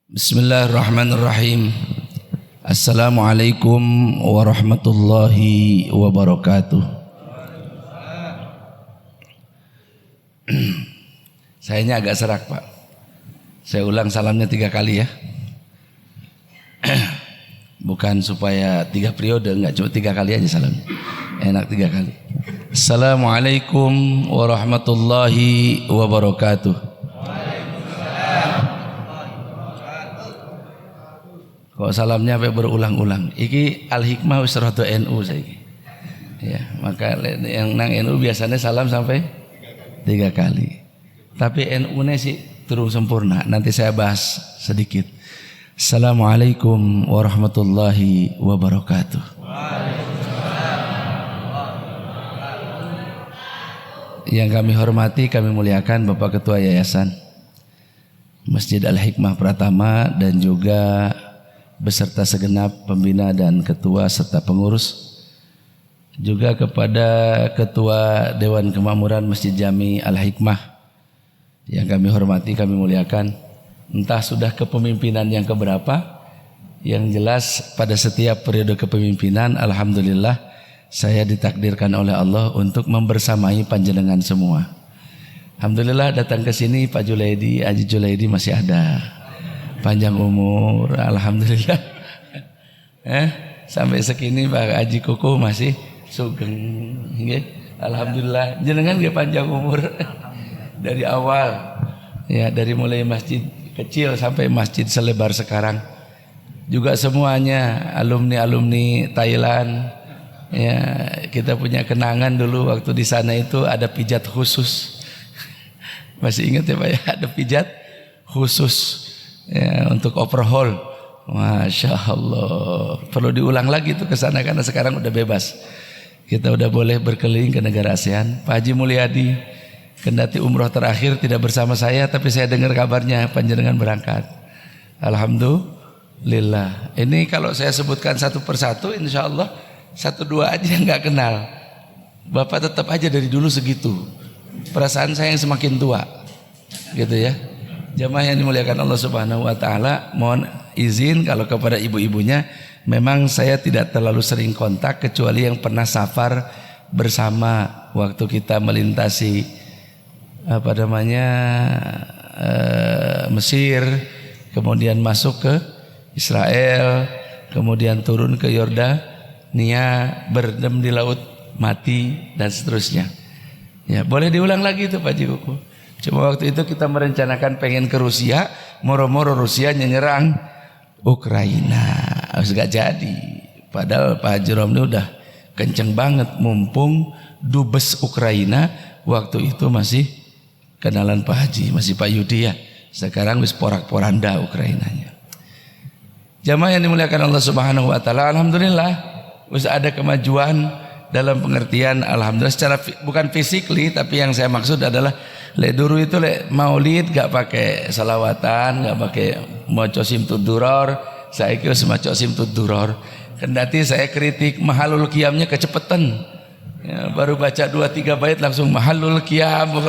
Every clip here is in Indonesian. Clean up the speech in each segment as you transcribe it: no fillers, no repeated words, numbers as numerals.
Bismillahirrahmanirrahim. Assalamualaikum warahmatullahi wabarakatuh. Sayanya agak serak, Pak. Saya ulang salamnya 3 kali ya. Bukan supaya 3 periode, enggak, cuma 3 kali aja salamnya. Enak 3 kali. Assalamualaikum warahmatullahi wabarakatuh. Kok salamnya sampai berulang-ulang. Iki Al-Hikmah wis rada NU saiki. Ya, maka yang nang NU biasanya salam sampai 3 kali. Tapi NU-nya sih turun sempurna. Nanti saya bahas sedikit. Assalamualaikum warahmatullahi wabarakatuh. Yang kami hormati, kami muliakan Bapak Ketua Yayasan Masjid Al-Hikmah Pratama dan juga beserta segenap pembina dan ketua serta pengurus, juga kepada Ketua Dewan Kemakmuran Masjid Jami Al-Hikmah yang kami hormati, kami muliakan. Entah sudah kepemimpinan yang keberapa, yang jelas pada setiap periode kepemimpinan alhamdulillah saya ditakdirkan oleh Allah untuk membersamai panjenengan semua. Alhamdulillah datang ke sini Pak Julaidi, Haji Julaidi masih ada. Panjang umur, alhamdulillah. Sampai segini Pak Haji Koko masih sugeng, alhamdulillah. Jenengan nggih panjang umur dari awal, ya, dari mulai masjid kecil sampai masjid selebar sekarang. Juga semuanya alumni Thailand, ya, kita punya kenangan dulu waktu di sana itu ada pijat khusus. Masih ingat ya Pak ya, ada pijat khusus. Ya, untuk overhaul, masya Allah, perlu diulang lagi tuh ke sana karena sekarang udah bebas. Kita udah boleh berkeliling ke negara ASEAN. Pak Haji Mulyadi, kendati umroh terakhir tidak bersama saya, tapi saya dengar kabarnya panjenengan berangkat. Alhamdulillah. Ini kalau saya sebutkan satu persatu, insya Allah 1-2 aja nggak kenal. Bapak tetap aja dari dulu segitu. Perasaan saya yang semakin tua, gitu ya. Jamaah yang dimuliakan Allah Subhanahu wa taala, mohon izin kalau kepada ibu-ibunya, memang saya tidak terlalu sering kontak kecuali yang pernah safar bersama waktu kita melintasi Mesir, kemudian masuk ke Israel, kemudian turun ke Yordania, berendam di laut mati dan seterusnya. Ya, boleh diulang lagi itu Pak Jikuku. Cuma waktu itu kita merencanakan pengen ke Rusia, moro-moro Rusia nyerang Ukraina, harus gak jadi. Padahal Pak Haji Romli udah kenceng banget, mumpung dubes Ukraina waktu itu masih kenalan Pak Haji, masih Pak Yudi ya. Sekarang wis porak-poranda Ukrainanya. Jamaah yang dimuliakan Allah Subhanahu wa taala, alhamdulillah wis ada kemajuan dalam pengertian alhamdulillah secara bukan physically, tapi yang saya maksud adalah dulu itu maulid gak pakai salawatan, gak pakai maca simtud duror, saya kira semaca simtud duror. Kendati saya kritik mahalul qiyamnya kecepetan, ya, baru baca 2-3 bait langsung mahalul qiyam,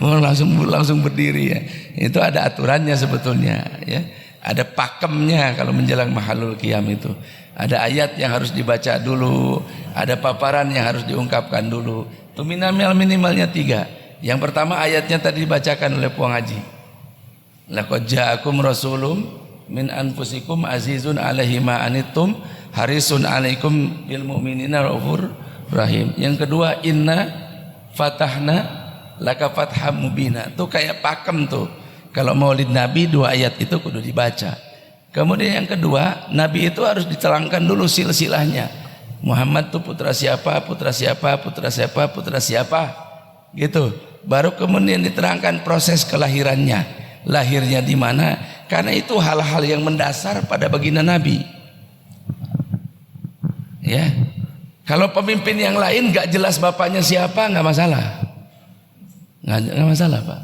langsung berdiri ya. Itu ada aturannya sebetulnya ya. Ada pakemnya kalau menjelang mahalul qiyam itu. Ada ayat yang harus dibaca dulu, ada paparan yang harus diungkapkan dulu. Itu minimalnya 3. Yang pertama ayatnya tadi dibacakan oleh Puang Haji. Laqad ja'akum rasulun min anfusikum azizun 'alaihi ma anittum harisun 'alaikum bil mu'minina raufur rahim. Yang kedua inna fatahna laka fatham mubina. Tuh kayak pakem tuh. Kalau Maulid Nabi 2 ayat itu kudu dibaca. Kemudian yang kedua, Nabi itu harus diterangkan dulu silsilahnya. Muhammad tuh putra siapa, putra siapa, putra siapa, putra siapa. Gitu. Baru kemudian diterangkan proses kelahirannya. Lahirnya di mana? Karena itu hal-hal yang mendasar pada baginda Nabi. Ya. Kalau pemimpin yang lain gak jelas bapaknya siapa, gak masalah. Gak masalah Pak.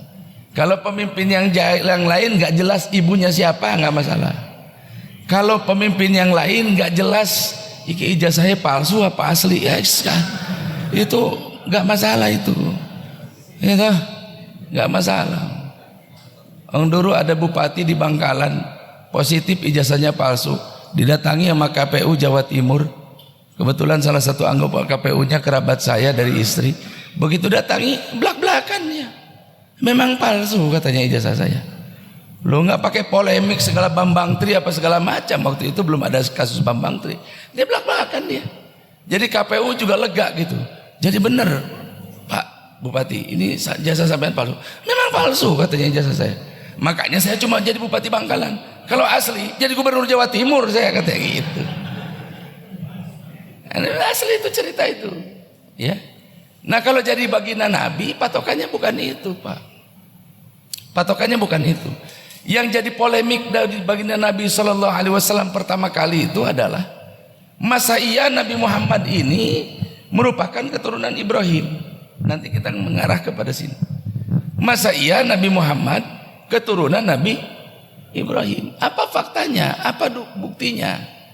Kalau pemimpin yang lain gak jelas ibunya siapa, gak masalah. Kalau pemimpin yang lain gak jelas iki ijazahnya palsu apa asli, ya itu gak masalah itu. Itu nggak masalah. Dulu ada bupati di Bangkalan, positif ijazahnya palsu, didatangi sama KPU Jawa Timur. Kebetulan salah satu anggota KPU-nya kerabat saya dari istri. Begitu datangi, belak-belakan dia. Memang palsu katanya ijazah saya. Lo nggak pakai polemik segala Bambang Tri apa segala macam, waktu itu belum ada kasus Bambang Tri. Dia belak-belakan dia. Jadi KPU juga lega gitu. Jadi benar, Pak Bupati, ini jasa sampean palsu. Memang palsu katanya ijazah saya. Makanya saya cuma jadi Bupati Bangkalan. Kalau asli jadi Gubernur Jawa Timur saya katanya gitu. Asli itu cerita itu, ya. Nah kalau jadi baginda Nabi, patokannya bukan itu, Pak. Patokannya bukan itu. Yang jadi polemik dari baginda Nabi Shallallahu Alaihi Wasallam pertama kali itu adalah masa iya Nabi Muhammad ini merupakan keturunan Ibrahim. Nanti kita mengarah kepada sini. Masa iya Nabi Muhammad keturunan Nabi Ibrahim? Apa faktanya? Apa buktinya?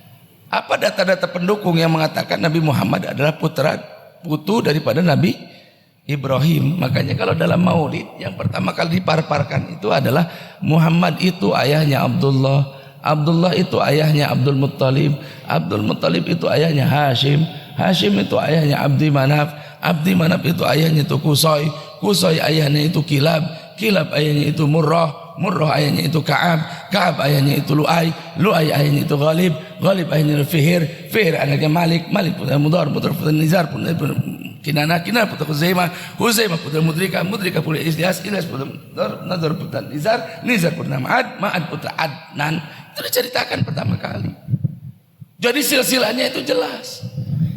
Apa data-data pendukung yang mengatakan Nabi Muhammad adalah putu daripada Nabi Ibrahim? Makanya kalau dalam maulid yang pertama kali diparparkan itu adalah Muhammad itu ayahnya Abdullah, Abdullah itu ayahnya Abdul Muttalib, Abdul Muttalib itu ayahnya Hashim, Hashim itu ayahnya Abdi Manaf, Abdi Manaf itu ayahnya itu Qusay, Qusay ayahnya itu Kilab, Kilab ayahnya itu Murrah, Murrah ayahnya itu Ka'ab, Ka'ab ayahnya itu Lu'ay, Lu'ay ayahnya itu Ghalib, Ghalib ayahnya itu Fihir, Fihir anaknya Malik, Malik putra Mudar, Mudar putra Nizar, putra Kinana, Kinana putra Khuzaimah, Khuzaimah putra Mudrika, Mudrika putra Ilyas, Ilyas putra Nadar putra Nizar, Nizar putra Ma'ad, Ma'ad putra Adnan. Itu diceritakan pertama kali. Jadi silsilahnya itu jelas.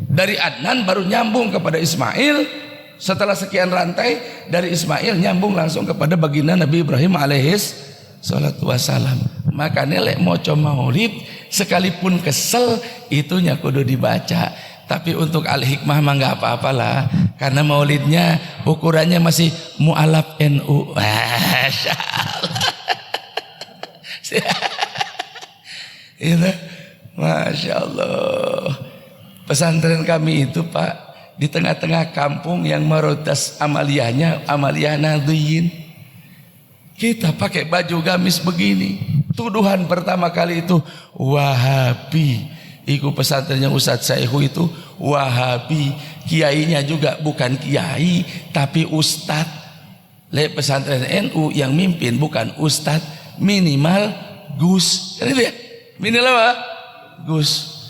Dari Adnan baru nyambung kepada Ismail. Setelah sekian rantai dari Ismail nyambung langsung kepada baginda Nabi Ibrahim alaihis salatu wassalam. Maka nelek moco maulid sekalipun kesel itunya kudu dibaca. Tapi untuk al-hikmah mah nggak apa-apalah, karena maulidnya ukurannya masih mu'alaf NU. Masya Allah. Masya Allah. Pesantren kami itu, Pak, di tengah-tengah kampung yang mayoritas amaliyahnya amaliyah Nahdliyin. Kita pakai baju gamis begini. Tuduhan pertama kali itu Wahabi. Iku pesantrennya Ustadz Saihu itu Wahabi. Kiainya juga bukan kiai tapi Ustadz. Le pesantren NU yang mimpin bukan Ustadz, minimal Gus. Kan itu ya? Minimal apa? Gus.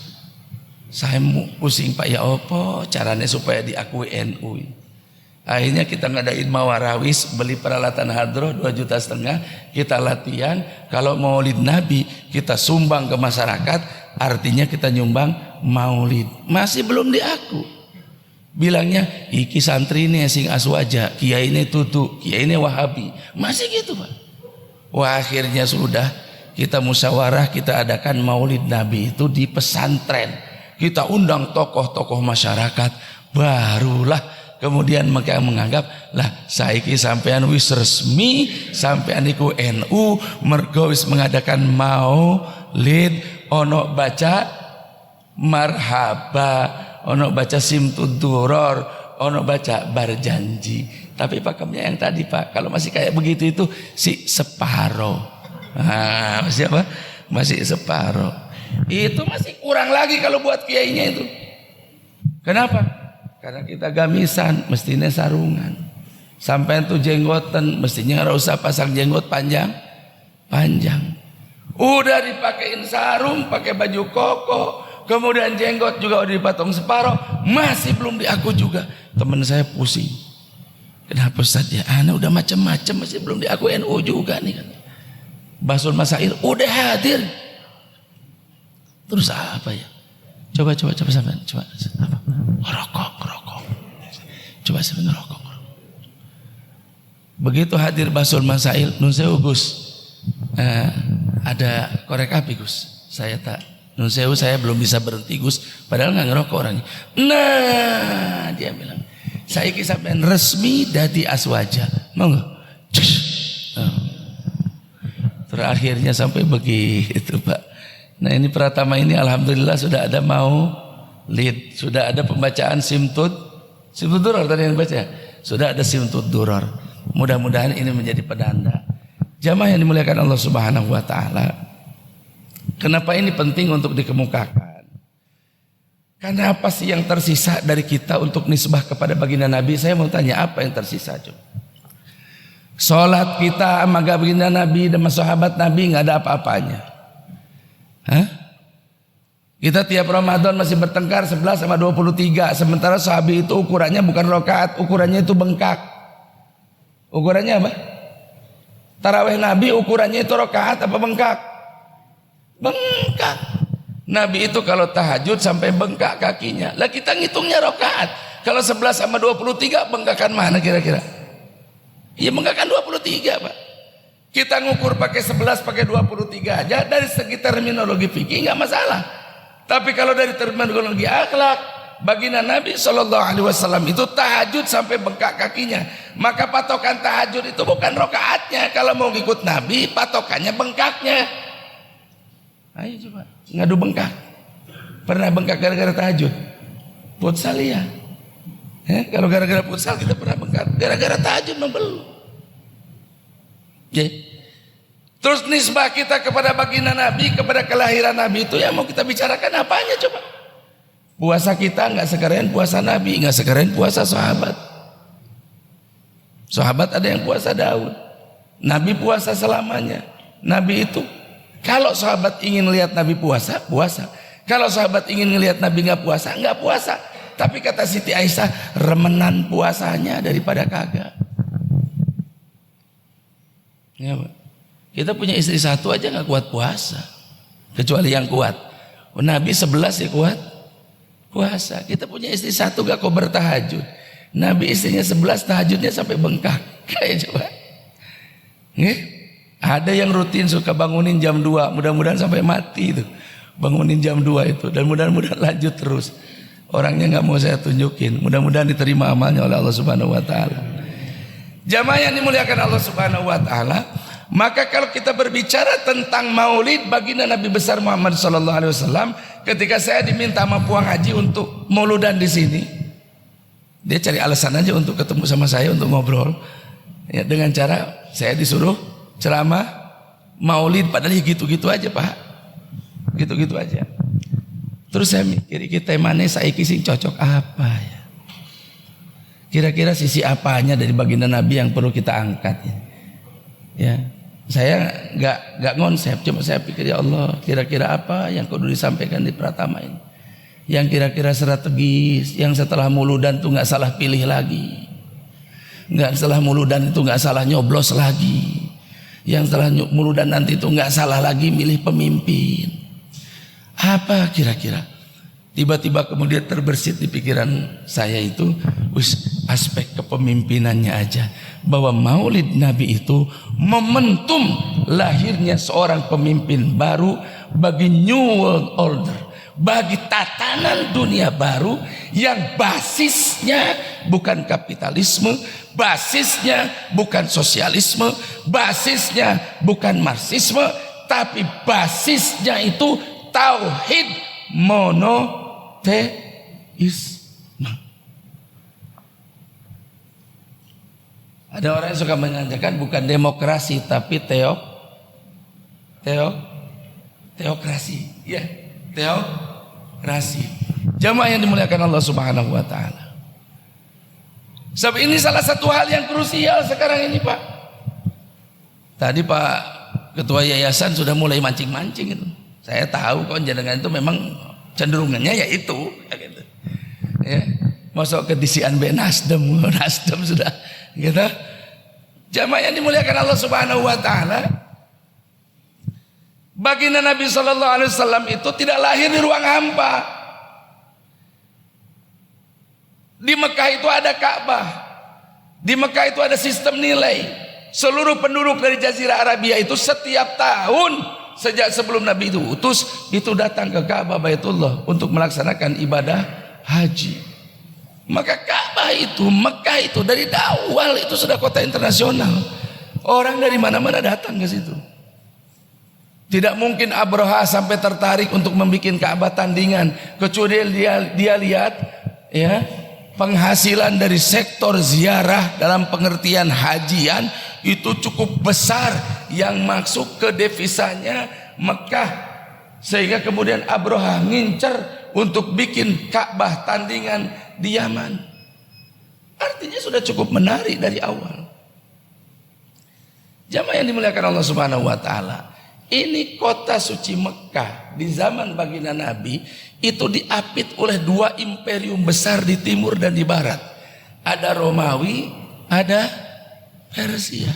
Saya pusing Pak, ya apa caranya supaya diakui NU. Akhirnya kita ngadain mawarawis, beli peralatan hadroh 2,5 juta, kita latihan. Kalau maulid Nabi kita sumbang ke masyarakat, artinya kita nyumbang maulid. Masih belum diaku. Bilangnya iki santri ini sing aswaja, kiai ini tutu, kiai ini Wahabi. Masih gitu, Pak. Wah, akhirnya sudah kita musyawarah, kita adakan maulid Nabi itu di pesantren. Kita undang tokoh-tokoh masyarakat, barulah kemudian mereka menganggap lah saiki sampean wis resmi, sampean iku NU, mergo wis mengadakan maulid, ono baca marhaba, ono baca simtud duror, ono baca berjanji. Tapi pakemnya yang tadi, Pak, kalau masih kayak begitu itu si separoh. Nah, masih apa? Masih separoh. Itu masih kurang lagi kalau buat kiainya itu. Kenapa? Karena kita gamisan, mestinya sarungan. Sampai itu jenggotan, mestinya nggak usah pasang jenggot panjang. Udah dipakein sarung, pakai baju koko, kemudian jenggot juga udah dipotong separoh, masih belum diaku juga. Teman saya pusing. Kenapa Ustaz ya? Ana udah macam-macam masih belum diaku NU juga nih kan. Basul Masail udah hadir. Terus apa ya? Coba sampai coba apa? Ngerokok. Coba sampai ngerokok. Begitu hadir Basul Masail, nun sewu Gus. Ada korek api Gus. Saya tak nun sewu, saya belum bisa berhenti Gus, padahal nggak ngerokok orangnya. Nah, dia bilang, saiki sampean resmi dadi aswaja. Mau nggak? Terakhirnya sampai begitu, Pak. Nah, ini Pratama ini alhamdulillah sudah ada maulid, sudah ada pembacaan simtud duror tadi yang baca. Sudah ada simtud duror. Mudah-mudahan ini menjadi penanda. Jamaah yang dimuliakan Allah Subhanahu wa taala. Kenapa ini penting untuk dikemukakan? Karena apa sih yang tersisa dari kita untuk nisbah kepada baginda Nabi? Saya mau tanya, apa yang tersisa coba? Sholat kita sama baginda Nabi dan sahabat Nabi nggak ada apa-apanya. Hah? Kita tiap Ramadan masih bertengkar 11 sama 23. Sementara sahabat itu ukurannya bukan rakaat, ukurannya itu bengkak. Ukurannya apa? Tarawih Nabi ukurannya itu rakaat apa bengkak? Bengkak. Nabi itu kalau tahajud sampai bengkak kakinya. Lah kita ngitungnya rakaat. Kalau 11 sama 23 bengkakan mana kira-kira? Ya bengkakan 23, Pak. Kita ngukur pakai 11 pakai 23 aja dari segi terminologi fikih enggak masalah. Tapi kalau dari terminologi akhlak, baginda Nabi SAW itu tahajud sampai bengkak kakinya. Maka patokan tahajud itu bukan rokaatnya. Kalau mau ikut Nabi, patokannya bengkaknya. Ayo coba, ngadu bengkak. Pernah bengkak gara-gara tahajud? Futsal ya. Kalau gara-gara futsal kita pernah bengkak. Gara-gara tahajud belum. Terus nisbah kita kepada baginda Nabi, kepada kelahiran Nabi itu yang mau kita bicarakan apanya coba? Puasa kita nggak sekeren puasa Nabi, nggak sekeren puasa sahabat. Sahabat ada yang puasa Daud, Nabi puasa selamanya. Nabi itu kalau sahabat ingin lihat Nabi puasa, puasa. Kalau sahabat ingin lihat Nabi nggak puasa, nggak puasa. Tapi kata Siti Aisyah, remenan puasanya daripada kagak. Ya, Pak. Kita punya istri satu aja nggak kuat puasa, kecuali yang kuat. Nabi 11 ya kuat puasa. Kita punya istri satu gak kok bertahajud. Nabi istrinya 11 tahajudnya sampai bengkak. Kayak coba. Ada yang rutin suka bangunin jam 2, mudah-mudahan sampai mati itu. Bangunin jam 2 itu dan mudah-mudahan lanjut terus. Orangnya nggak mau saya tunjukin. Mudah-mudahan diterima amalnya oleh Allah Subhanahu wa taala. Jamaah yang dimuliakan Allah Subhanahu wa taala, maka kalau kita berbicara tentang maulid baginda Nabi besar Muhammad sallallahu alaihi wasallam, ketika saya diminta sama Puang Haji untuk mauludan di sini, dia cari alasan aja untuk ketemu sama saya untuk ngobrol. Ya, dengan cara saya disuruh ceramah maulid, padahal gitu-gitu aja, Pak. Gitu-gitu aja. Terus saya mikir, kita temanya saiki sing cocok apa ya? Kira-kira sisi apanya dari baginda Nabi yang perlu kita angkat ya? Ya. Saya nggak konsep, cuma saya pikir ya Allah, kira-kira apa yang kudu disampaikan di Pratama ini, yang kira-kira strategis, yang setelah muludan tuh nggak salah pilih lagi, nggak setelah muludan itu nggak salah nyoblos lagi, yang setelah muludan nanti itu nggak salah lagi milih pemimpin. Apa kira-kira? Tiba-tiba kemudian terbersit di pikiran saya itu aspek kepemimpinannya aja, bahwa maulid Nabi itu momentum lahirnya seorang pemimpin baru bagi New World Order, bagi tatanan dunia baru yang basisnya bukan kapitalisme, basisnya bukan sosialisme, basisnya bukan marxisme, tapi basisnya itu tauhid monoteisme. Ada orang yang suka mengatakan bukan demokrasi tapi teokrasi. Ya, teokrasi. Jamaah yang dimuliakan Allah Subhanahu wa taala. Sebab ini salah satu hal yang krusial sekarang ini, Pak. Tadi Pak Ketua Yayasan sudah mulai mancing-mancing itu. Saya tahu kok jenengan itu memang cenderungannya ya itu, gitu. Ya, masuk ke disian Nasdem sudah gitu. Jamaah yang dimuliakan Allah Subhanahu wa taala, baginda Nabi sallallahu alaihi wasallam itu tidak lahir di ruang hampa. Di Mekah itu ada Ka'bah. Di Mekah itu ada sistem nilai. Seluruh penduduk dari Jazirah Arabia itu setiap tahun sejak sebelum Nabi itu utus itu datang ke Ka'bah Baitullah untuk melaksanakan ibadah haji. Maka Ka'bah itu, Mekah itu dari awal itu sudah kota internasional. Orang dari mana-mana datang ke situ. Tidak mungkin Abraha sampai tertarik untuk membuat Ka'bah tandingan, kecuali dia lihat ya penghasilan dari sektor ziarah dalam pengertian hajian itu cukup besar, yang masuk ke devisanya Mekah Sehingga kemudian Abroha ngincer untuk bikin Ka'bah tandingan di Yaman. Artinya sudah cukup menarik dari awal. Jamaah yang dimuliakan Allah Subhanahu wa taala, ini kota suci Mekah di zaman baginda Nabi itu diapit oleh dua imperium besar di timur dan di barat. Ada Romawi, ada Persia.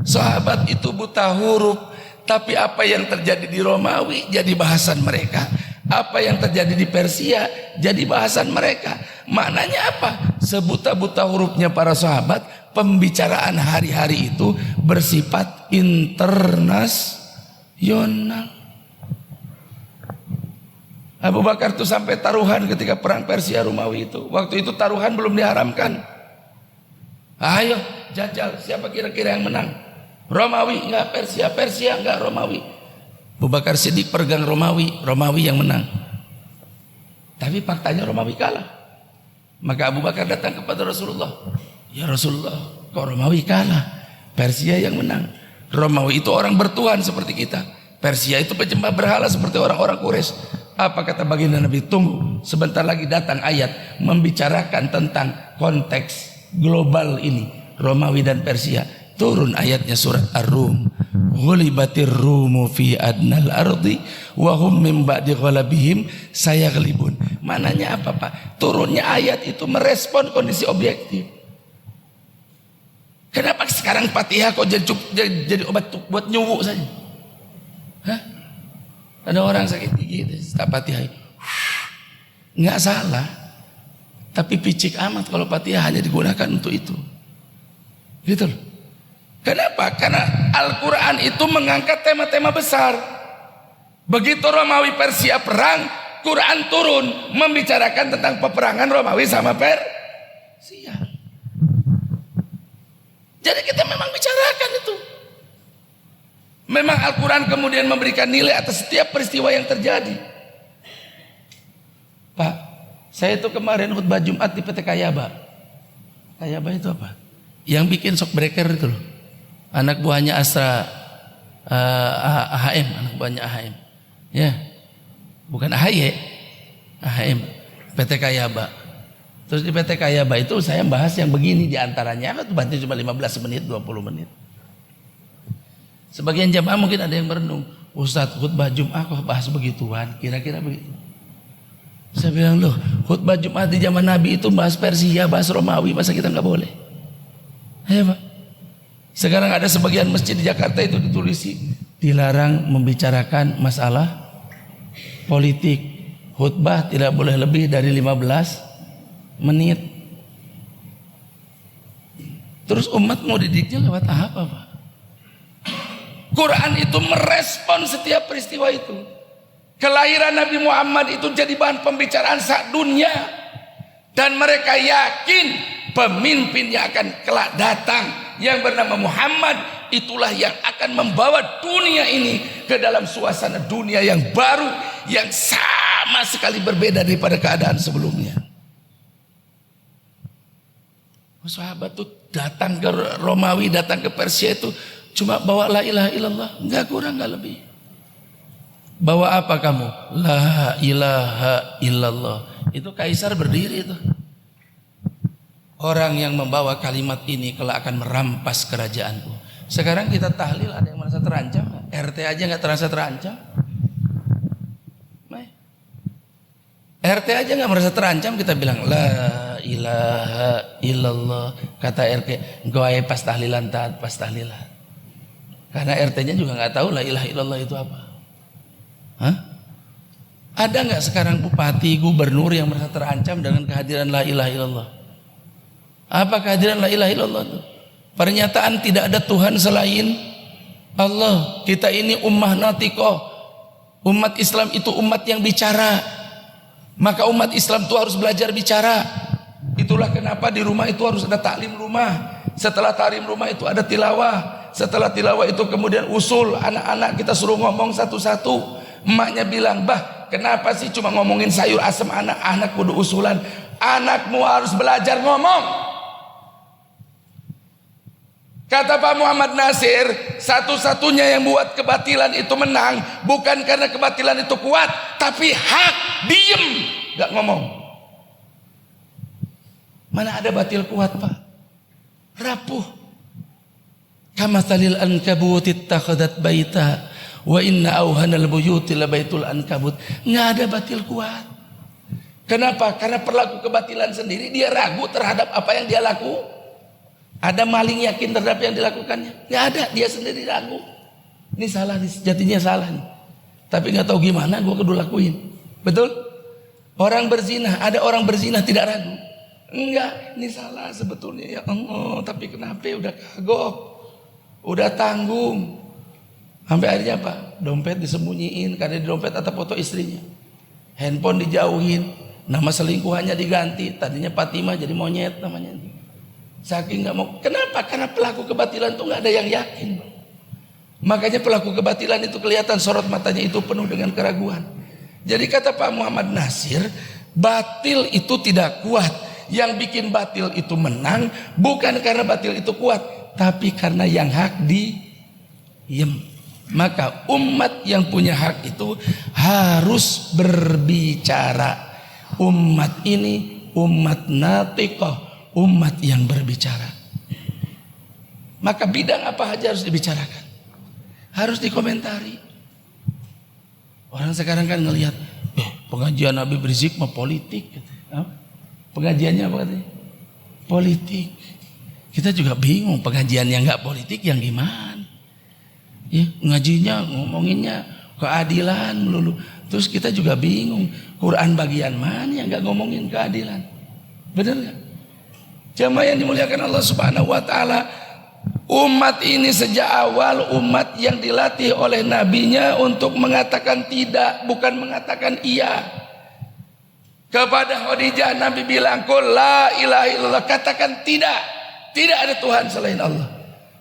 Sahabat itu buta huruf, tapi apa yang terjadi di Romawi jadi bahasan mereka. Apa yang terjadi di Persia jadi bahasan mereka. Maknanya apa? Sebuta-buta hurufnya para sahabat, pembicaraan hari-hari itu bersifat internasional. Abu Bakar itu sampai taruhan ketika perang Persia Romawi itu. Waktu itu taruhan belum diharamkan. Ayo jajal, siapa kira-kira yang menang? Romawi enggak Persia, Persia enggak Romawi. Abu Bakar Siddiq pegang Romawi, Romawi yang menang. Tapi faktanya Romawi kalah. Maka Abu Bakar datang kepada Rasulullah. Ya Rasulullah, kok Romawi kalah? Persia yang menang. Romawi itu orang bertuhan seperti kita. Persia itu penyembah berhala seperti orang-orang Quraisy. Apa kata baginda Nabi? Tunggu, sebentar lagi datang ayat membicarakan tentang konteks global ini, Romawi dan Persia. Turun ayatnya surat Ar-Rum. Ghulibatir rumu fi adnal ardi wa hum min ba'di ghalabihim sayaghlibun. Maknanya apa, Pak? Turunnya ayat itu merespon kondisi objektif. Kenapa sekarang Fatihah kok jadi obat buat nyuwuk saja? Hah? Ada orang sakit gigi tak Fatihah. Enggak salah. Tapi picik amat kalau Fatihah hanya digunakan untuk itu. Gitu loh. Kenapa? Karena Al-Quran itu mengangkat tema-tema besar. Begitu Romawi Persia perang, Quran turun membicarakan tentang peperangan Romawi sama Persia. Jadi kita memang bicarakan itu. Memang Al-Quran kemudian memberikan nilai atas setiap peristiwa yang terjadi. Pak, saya itu kemarin khutbah Jumat di PT Kayaba. Kayaba itu apa? Yang bikin shockbreaker itu loh. Anak buahnya Astra AHM, anak buahnya AHM. Ya. Bukan AHY, AHM, PT Kayaba. Terus di PT Kayaba itu saya bahas yang begini di antaranya, itu bantu cuma 15 menit, 20 menit. Sebagian jamaah mungkin ada yang merenung, Ustadz khutbah Jumat kok bahas begituan, kira-kira begitu. Saya bilang, loh, khutbah Jumat di zaman Nabi itu bahas Persia, bahas Romawi, masa kita nggak boleh? Ayo Pak. Sekarang ada sebagian masjid di Jakarta itu ditulisi dilarang membicarakan masalah politik. Khutbah tidak boleh lebih dari 15 menit. Terus umat mau didiknya lewat apa, Pak? Quran itu merespon setiap peristiwa itu. Kelahiran Nabi Muhammad itu jadi bahan pembicaraan sak dunia. Dan mereka yakin pemimpin yang akan kelak datang yang bernama Muhammad, itulah yang akan membawa dunia ini ke dalam suasana dunia yang baru, yang sama sekali berbeda daripada keadaan sebelumnya. Sahabat tuh datang ke Romawi, datang ke Persia itu cuma bawa la ilaha illallah, enggak kurang enggak lebih. Bawa apa kamu? La ilaha illallah. Itu kaisar berdiri itu. Orang yang membawa kalimat ini kelak akan merampas kerajaanku. Sekarang kita tahlil, ada yang merasa terancam? RT aja nggak terasa terancam? RT aja nggak merasa terancam, kita bilang la ilaha illallah. Kata RT, engkau aja pas tahlilan taat, pas tahlilan. Karena RT-nya juga nggak tahu la ilaha illallah itu apa. Hah? Ada nggak sekarang bupati, gubernur yang merasa terancam dengan kehadiran la ilaha illallah? Apa kehadiran la ilaha illallah itu? Pernyataan tidak ada Tuhan selain Allah. Kita ini ummah natiqah. Umat Islam itu umat yang bicara. Maka umat Islam itu harus belajar bicara. Itulah kenapa di rumah itu harus ada taklim rumah. Setelah taklim rumah itu ada tilawah. Setelah tilawah itu kemudian usul. Anak-anak kita suruh ngomong satu-satu. Emaknya bilang, bah kenapa sih cuma ngomongin sayur asam anak kudu usulan. Anakmu harus belajar ngomong. Kata Pak Muhammad Nasir, satu-satunya yang buat kebatilan itu menang bukan karena kebatilan itu kuat, tapi hak diem, gak ngomong. Mana ada batil kuat, Pak? Rapuh. Kamathalil ankabut ittakhadat baita wa inna awhanal buyuti labaitul ankabut. Nggak ada batil kuat. Kenapa? Karena pelaku kebatilan sendiri dia ragu terhadap apa yang dia lakukan. Ada maling yakin terhadap yang dilakukannya? Nggak ada, dia sendiri ragu. Ini salah, sejatinya salah nih. Tapi nggak tahu gimana, gue kudu lakuin. Betul? Orang berzina, ada orang berzina tidak ragu. Enggak, ini salah sebetulnya ya Allah. Tapi kenapa? Udah kagok, udah tanggung. Sampai akhirnya apa? Dompet disembunyiin karena di dompet ada foto istrinya. Handphone dijauhin, nama selingkuhannya diganti. Tadinya Fatimah jadi monyet namanya. Saking nggak mau. Kenapa? Karena pelaku kebatilan itu nggak ada yang yakin. Makanya pelaku kebatilan itu kelihatan sorot matanya itu penuh dengan keraguan. Jadi kata Pak Muhammad Nasir, batil itu tidak kuat. Yang bikin batil itu menang bukan karena batil itu kuat, tapi karena yang hak diem. Maka umat yang punya hak itu harus berbicara. Umat ini umat natiqah, umat yang berbicara. Maka bidang apa aja harus dibicarakan, harus dikomentari. Orang sekarang kan ngelihat pengajian Habib Rizik mah politik gitu. Pengajiannya apa katanya? Politik. Kita juga bingung pengajian yang nggak politik yang gimana? Ya, ngajinya ngomonginnya keadilan melulu. Terus kita juga bingung Quran bagian mana yang nggak ngomongin keadilan? Benar nggak? Jamaah yang dimuliakan Allah Subhanahu Wa Taala, umat ini sejak awal umat yang dilatih oleh nabinya untuk mengatakan tidak, bukan mengatakan iya. Kepada Khadijah Nabi bilang, "Qul la ilaha illallah," katakan tidak, tidak ada Tuhan selain Allah.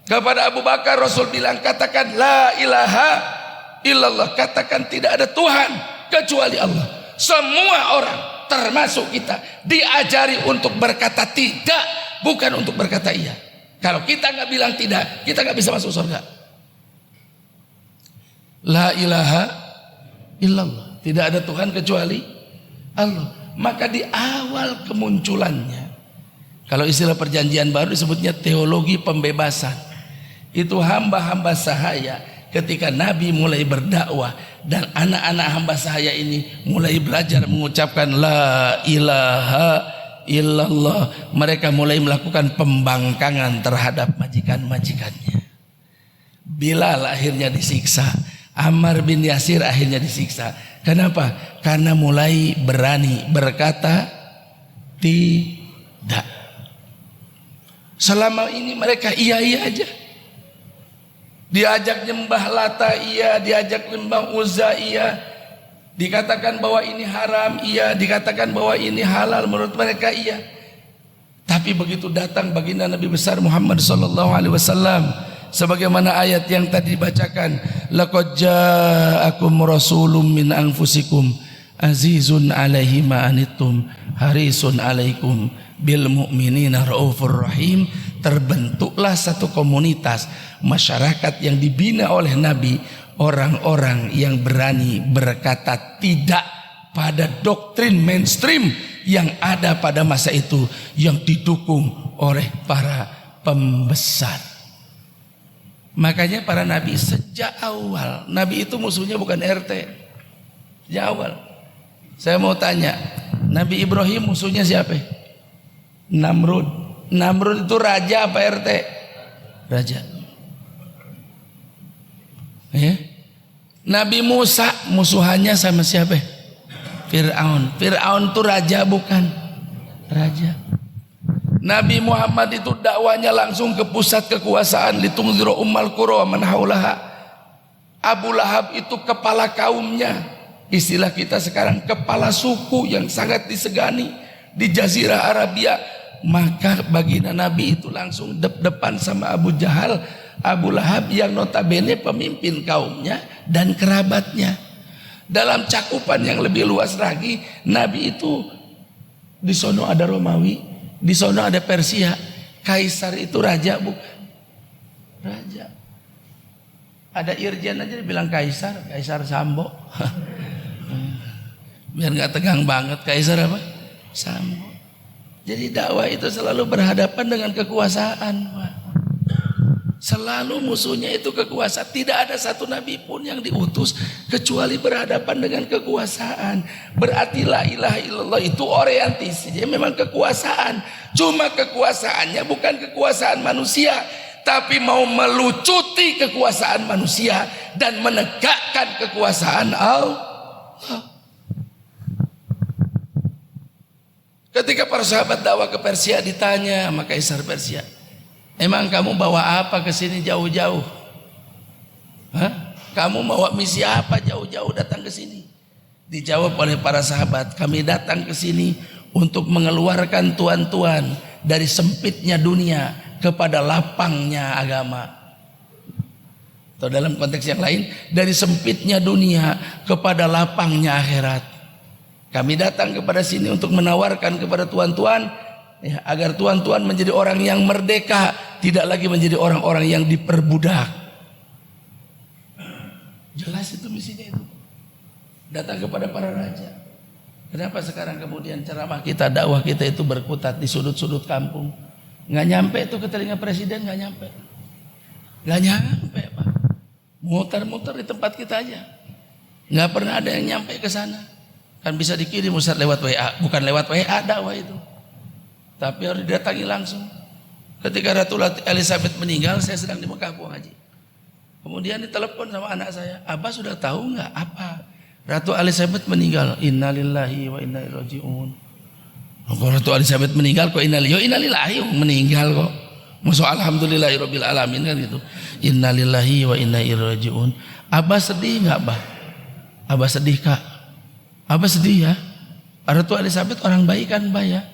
Kepada Abu Bakar Rasul bilang, katakan la ilaha illallah, katakan tidak ada Tuhan kecuali Allah. Semua orang termasuk kita diajari untuk berkata tidak, bukan untuk berkata iya. Kalau kita nggak bilang tidak, kita nggak bisa masuk surga. La ilaha illallah, tidak ada Tuhan kecuali Allah. Maka di awal kemunculannya, kalau istilah perjanjian baru disebutnya teologi pembebasan. Itu hamba-hamba sahaya ketika Nabi mulai berdakwah dan anak-anak hamba sahaya ini mulai belajar mengucapkan la ilaha illallah, mereka mulai melakukan pembangkangan terhadap majikan-majikannya. Bilal akhirnya disiksa, Ammar bin Yasir akhirnya disiksa. Kenapa? Karena mulai berani berkata tidak. Selama ini mereka iya-iya aja. Diajak nyembah Lata iya, diajak nyembah Uzza iya, dikatakan bahwa ini haram iya, dikatakan bahwa ini halal menurut mereka iya. Tapi begitu datang baginda Nabi besar Muhammad sallallahu alaihi wasallam, sebagaimana ayat yang tadi dibacakan, laqad ja'akum rasulun min anfusikum azizun 'alaihi ma anittum harisun 'alaikum bil mu'minina raufur rahim. Terbentuklah satu komunitas masyarakat yang dibina oleh Nabi, orang-orang yang berani berkata tidak pada doktrin mainstream yang ada pada masa itu, yang didukung oleh para pembesar. Makanya para nabi sejak awal, nabi itu musuhnya bukan RT. Sejak awal. Saya mau tanya, Nabi Ibrahim musuhnya siapa? Namrud. Namrud itu raja apa RT? Raja. Ya. Nabi Musa musuhannya sama siapa? Fir'aun. Fir'aun itu raja bukan? Raja. Nabi Muhammad itu dakwanya langsung ke pusat kekuasaan, litungziru ummal qura man haulaha. Abu Lahab itu kepala kaumnya. Istilah kita sekarang kepala suku yang sangat disegani di Jazirah Arabia. Maka baginda Nabi itu langsung depan sama Abu Jahal, Abu Lahab yang notabene pemimpin kaumnya dan kerabatnya. Dalam cakupan yang lebih luas lagi, Nabi itu di sono ada Romawi, di sono ada Persia. Kaisar itu raja bukan? Raja. Ada irjen aja dibilang kaisar, Kaisar Sambo. Biar nggak tegang banget, Kaisar apa? Sambo. Jadi dakwah itu selalu berhadapan dengan kekuasaan, Pak. Selalu musuhnya itu kekuasaan. Tidak ada satu nabi pun yang diutus kecuali berhadapan dengan kekuasaan. Berarti la ilaha illallah itu orientasinya memang kekuasaan. Cuma kekuasaannya bukan kekuasaan manusia, tapi mau melucuti kekuasaan manusia dan menegakkan kekuasaan Allah. Ketika para sahabat dakwah ke Persia ditanya sama Kaisar Persia, emang kamu bawa apa ke sini jauh-jauh? Kamu bawa misi apa jauh-jauh datang ke sini? Dijawab oleh para sahabat, kami datang ke sini untuk mengeluarkan tuan-tuan dari sempitnya dunia kepada lapangnya agama. Atau dalam konteks yang lain, dari sempitnya dunia kepada lapangnya akhirat. Kami datang kepada sini untuk menawarkan kepada tuan-tuan ya, agar tuan-tuan menjadi orang yang merdeka, tidak lagi menjadi orang-orang yang diperbudak. Jelas itu misinya itu. Datang kepada para raja. Kenapa sekarang kemudian ceramah kita, dakwah kita itu berkutat di sudut-sudut kampung? Nggak nyampe itu ke telinga presiden, nggak nyampe. Nggak nyampe, Pak. Muter-muter di tempat kita aja. Nggak pernah ada yang nyampe ke sana. Kan bisa dikirim Ustaz lewat WA, bukan lewat WA dakwah itu. Tapi harus didatangi langsung. Ketika Ratu Elizabeth meninggal, saya sedang di Mekah buang haji. Kemudian ditelepon sama anak saya, Abah sudah tahu nggak apa? Ratu Elizabeth meninggal. Innalillahi wa inna ilaihi rajiun. Kalau Ratu Elizabeth meninggal kok innalillahi meninggal kok. Masuk alhamdulillahirabbil alamin kan gitu. Innalillahi wa inna ilaihi rajiun. Abah sedih nggak, Bah? Abah sedih, Kak. Abah sedih ya. Ratu Elizabeth orang baik kan, Bah ya?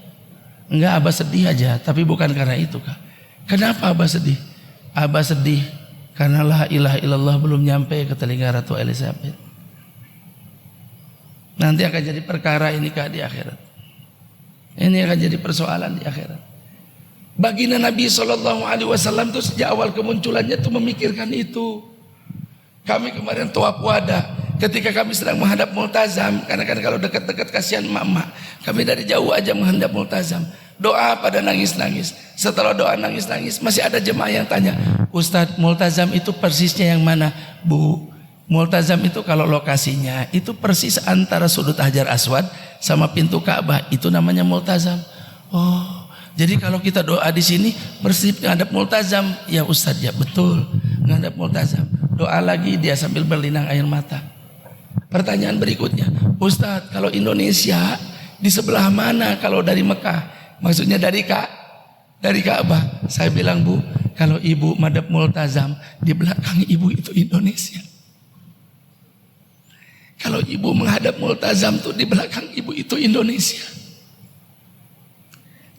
Enggak, Abah sedih aja, tapi bukan karena itu, Kak. Kenapa Abah sedih? Abah sedih karena la ilaha illallah belum nyampe ke telinga Ratu Elizabeth. Nanti akan jadi perkara ini, Kak, di akhirat. Ini akan jadi persoalan di akhirat. Baginda Nabi SAW itu sejak awal kemunculannya itu memikirkan itu. Kami kemarin tawaf wada, ketika kami sedang menghadap multazam, karena kan kalau dekat-dekat kasihan emak-emak, kami dari jauh aja menghadap multazam. Doa pada nangis-nangis. Setelah doa nangis-nangis, masih ada jemaah yang tanya, Ustadz, multazam itu persisnya yang mana? Bu, multazam itu kalau lokasinya itu persis antara sudut Hajar Aswad sama pintu Ka'bah, itu namanya multazam. Oh, jadi kalau kita doa di sini persis ngadap multazam. Ya Ustadz, ya betul, ngadap multazam. Doa lagi dia sambil berlinang air mata. Pertanyaan berikutnya, Ustadz, kalau Indonesia di sebelah mana kalau dari Mekah? Maksudnya dari Ka'bah. Saya bilang, Bu, kalau ibu madhab multazam, di belakang ibu itu Indonesia. Kalau ibu menghadap multazam tuh di belakang ibu itu Indonesia.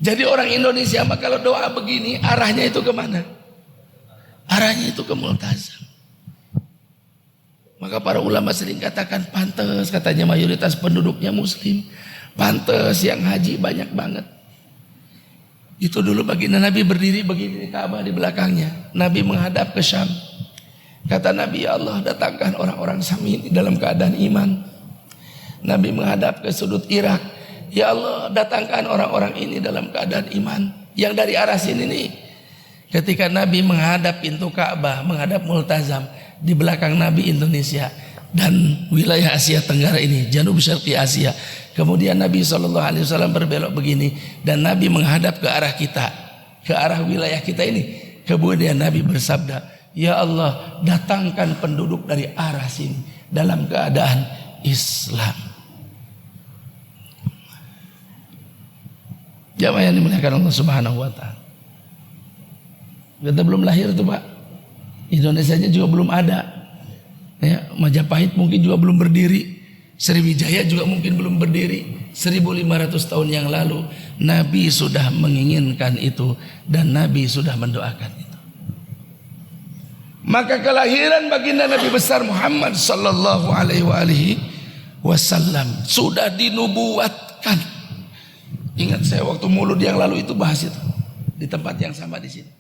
Jadi orang Indonesia mah kalau doa begini arahnya itu kemana? Arahnya itu ke multazam. Maka para ulama sering katakan pantes, katanya mayoritas penduduknya muslim, pantes yang haji banyak banget. Itu dulu baginda Nabi berdiri begini di Ka'bah di belakangnya. Nabi menghadap ke Syam. Kata Nabi, ya Allah, datangkan orang-orang Syam ini dalam keadaan iman. Nabi menghadap ke sudut Irak. Ya Allah, datangkan orang-orang ini dalam keadaan iman. Yang dari arah sini nih. Ketika Nabi menghadap pintu Ka'bah, menghadap multazam, di belakang Nabi Indonesia dan wilayah Asia Tenggara ini, Janub Syarqi Asia. Kemudian Nabi SAW berbelok begini dan Nabi menghadap ke arah kita, ke arah wilayah kita ini. Kemudian Nabi bersabda, ya Allah, datangkan penduduk dari arah sini dalam keadaan Islam. Jamaah yang dimuliakan Allah Subhanahu wa taala. Kita belum lahir tuh, Pak. Indonesia juga belum ada. Ya, Majapahit mungkin juga belum berdiri. Sriwijaya juga mungkin belum berdiri. 1500 tahun yang lalu Nabi sudah menginginkan itu dan Nabi sudah mendoakan itu. Maka kelahiran baginda Nabi besar Muhammad sallallahu alaihi wasallam sudah dinubuatkan. Ingat saya waktu Maulud yang lalu itu bahas itu di tempat yang sama di sini.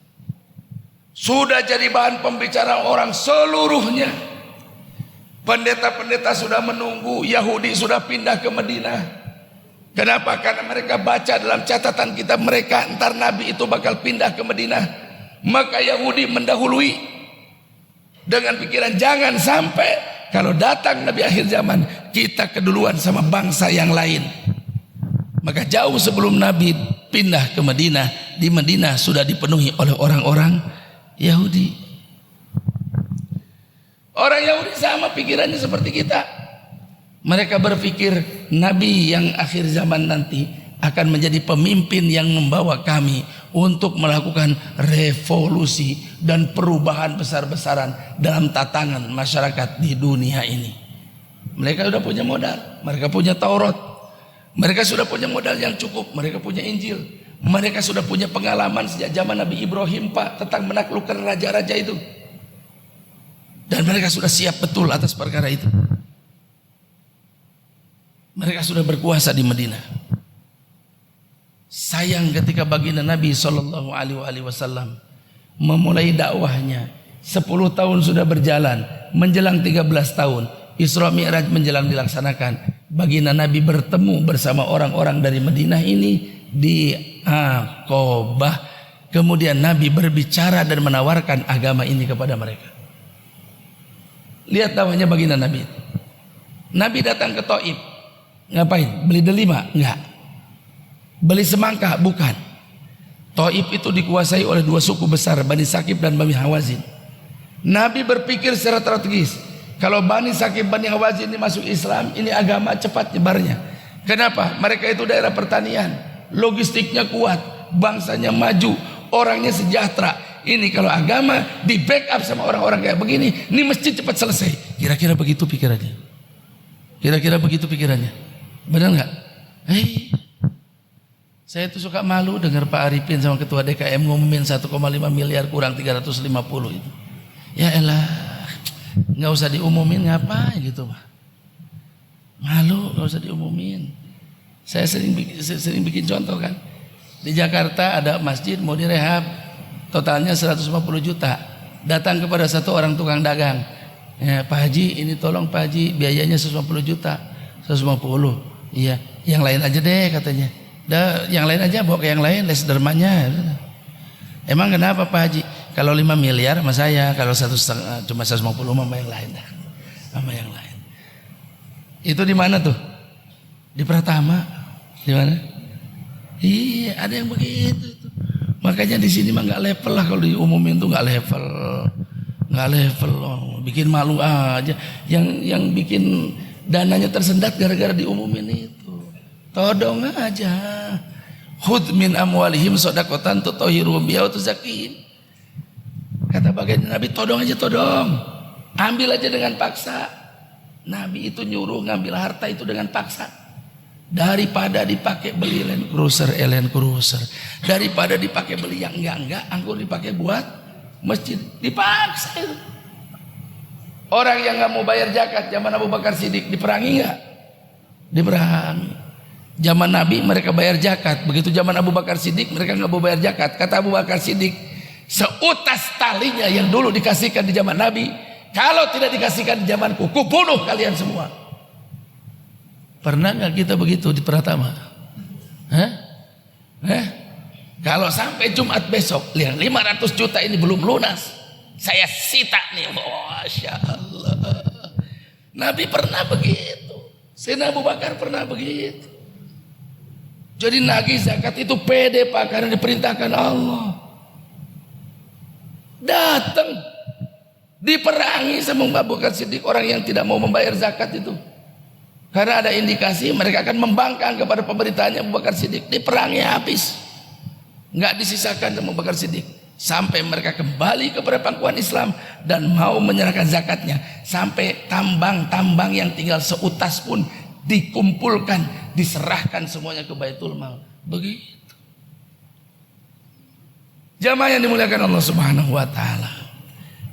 Sudah jadi bahan pembicaraan orang seluruhnya. Pendeta-pendeta sudah menunggu, Yahudi sudah pindah ke Madinah. Kenapa? Karena mereka baca dalam catatan kitab mereka, entar Nabi itu bakal pindah ke Madinah. Maka Yahudi mendahului dengan pikiran jangan sampai kalau datang Nabi akhir zaman kita keduluan sama bangsa yang lain. Maka jauh sebelum Nabi pindah ke Madinah, di Madinah sudah dipenuhi oleh orang-orang Yahudi. Orang Yahudi sama pikirannya seperti kita. Mereka berpikir Nabi yang akhir zaman nanti akan menjadi pemimpin yang membawa kami untuk melakukan revolusi dan perubahan besar-besaran dalam tatanan masyarakat di dunia ini. Mereka sudah punya modal, mereka punya Taurat, mereka sudah punya modal yang cukup, mereka punya Injil, mereka sudah punya pengalaman sejak zaman Nabi Ibrahim Pak tentang menaklukkan raja-raja itu, dan mereka sudah siap betul atas perkara itu. Mereka sudah berkuasa di Madinah. Sayang ketika baginda Nabi Shallallahu Alaihi Wasallam memulai dakwahnya, 10 tahun sudah berjalan, menjelang 13 tahun Isra Mi'raj menjelang dilaksanakan. Baginda Nabi bertemu bersama orang-orang dari Madinah ini di Aqabah. Kemudian Nabi berbicara dan menawarkan agama ini kepada mereka. Lihat dakwahnya baginda Nabi. Nabi datang ke Taif. Ngapain? Beli delima? Enggak. Beli semangka? Bukan. Taif itu dikuasai oleh dua suku besar, Bani Sakif dan Bani Hawazin. Nabi berpikir secara strategis, kalau Bani Sakif, Bani Hawazin ini masuk Islam, ini agama cepat nyebarnya. Kenapa? Mereka itu daerah pertanian, logistiknya kuat, bangsanya maju, orangnya sejahtera. Ini kalau agama di backup sama orang-orang kayak begini, ini mesti cepat selesai. Kira-kira begitu pikirannya. Kira-kira begitu pikirannya. Benar nggak? Saya tuh suka malu dengar Pak Arifin sama Ketua DKM ngumumin 1,5 miliar kurang 350 itu. Ya elah, nggak usah diumumin ngapain gitu Pak. Malu nggak usah diumumin. Saya sering bikin contoh kan. Di Jakarta ada masjid mau direhab, totalnya 150 juta. Datang kepada satu orang tukang dagang. Ya, Pak Haji ini tolong Pak Haji biayanya 150 juta. 150. Iya, yang lain aja deh katanya. Yang lain aja bawa ke yang lain, les dermanya. Emang kenapa Pak Haji? Kalau 5 miliar sama saya, kalau 1,5 cuma 150 sama yang lain dah. Sama yang lain. Itu di mana tuh? Di Pratama. Di mana? Iya, ada yang begitu. Makanya di sini mah nggak level lah, kalau diumumin tuh nggak level. Nggak level loh. Bikin malu aja. Yang bikin dananya tersendat gara-gara diumumin itu. Todong aja. Khudh min amwalihim shadaqatan tutahhiruhum biha wa tuzakkihim. Kata baginda Nabi, todong aja todong. Ambil aja dengan paksa. Nabi itu nyuruh ngambil harta itu dengan paksa. Daripada dipakai beli Land Cruiser. Daripada dipakai beli yang enggak, anggur dipakai buat masjid. Dipaksa itu. Orang yang nggak mau bayar zakat zaman Abu Bakar Siddiq diperangi nggak? Diperangi. Zaman Nabi mereka bayar zakat, begitu zaman Abu Bakar Siddiq mereka nggak mau bayar zakat. Kata Abu Bakar Siddiq, seutas talinya yang dulu dikasihkan di zaman Nabi, kalau tidak dikasihkan di zamanku, kubunuh kalian semua. Pernah nggak kita begitu di Pratama? Kalau sampai Jumat besok, lihat 500 juta ini belum lunas, saya sita nih, Masya Allah. Nabi pernah begitu, Sayyidina Abu Bakar pernah begitu. Jadi nagih zakat itu pede Pak, karena diperintahkan Allah. Datang diperangi sama Abu Bakar Siddiq orang yang tidak mau membayar zakat itu. Karena ada indikasi mereka akan membangkang kepada pemerintahannya Abu Bakar Siddiq. Diperangi habis. Nggak disisakan sama Abu Bakar Siddiq. Sampai mereka kembali kepada pangkuan Islam dan mau menyerahkan zakatnya. Sampai tambang-tambang yang tinggal seutas pun dikumpulkan, diserahkan semuanya ke Baitul Mal. Begitu. Jamaah yang dimuliakan Allah Subhanahu wa taala.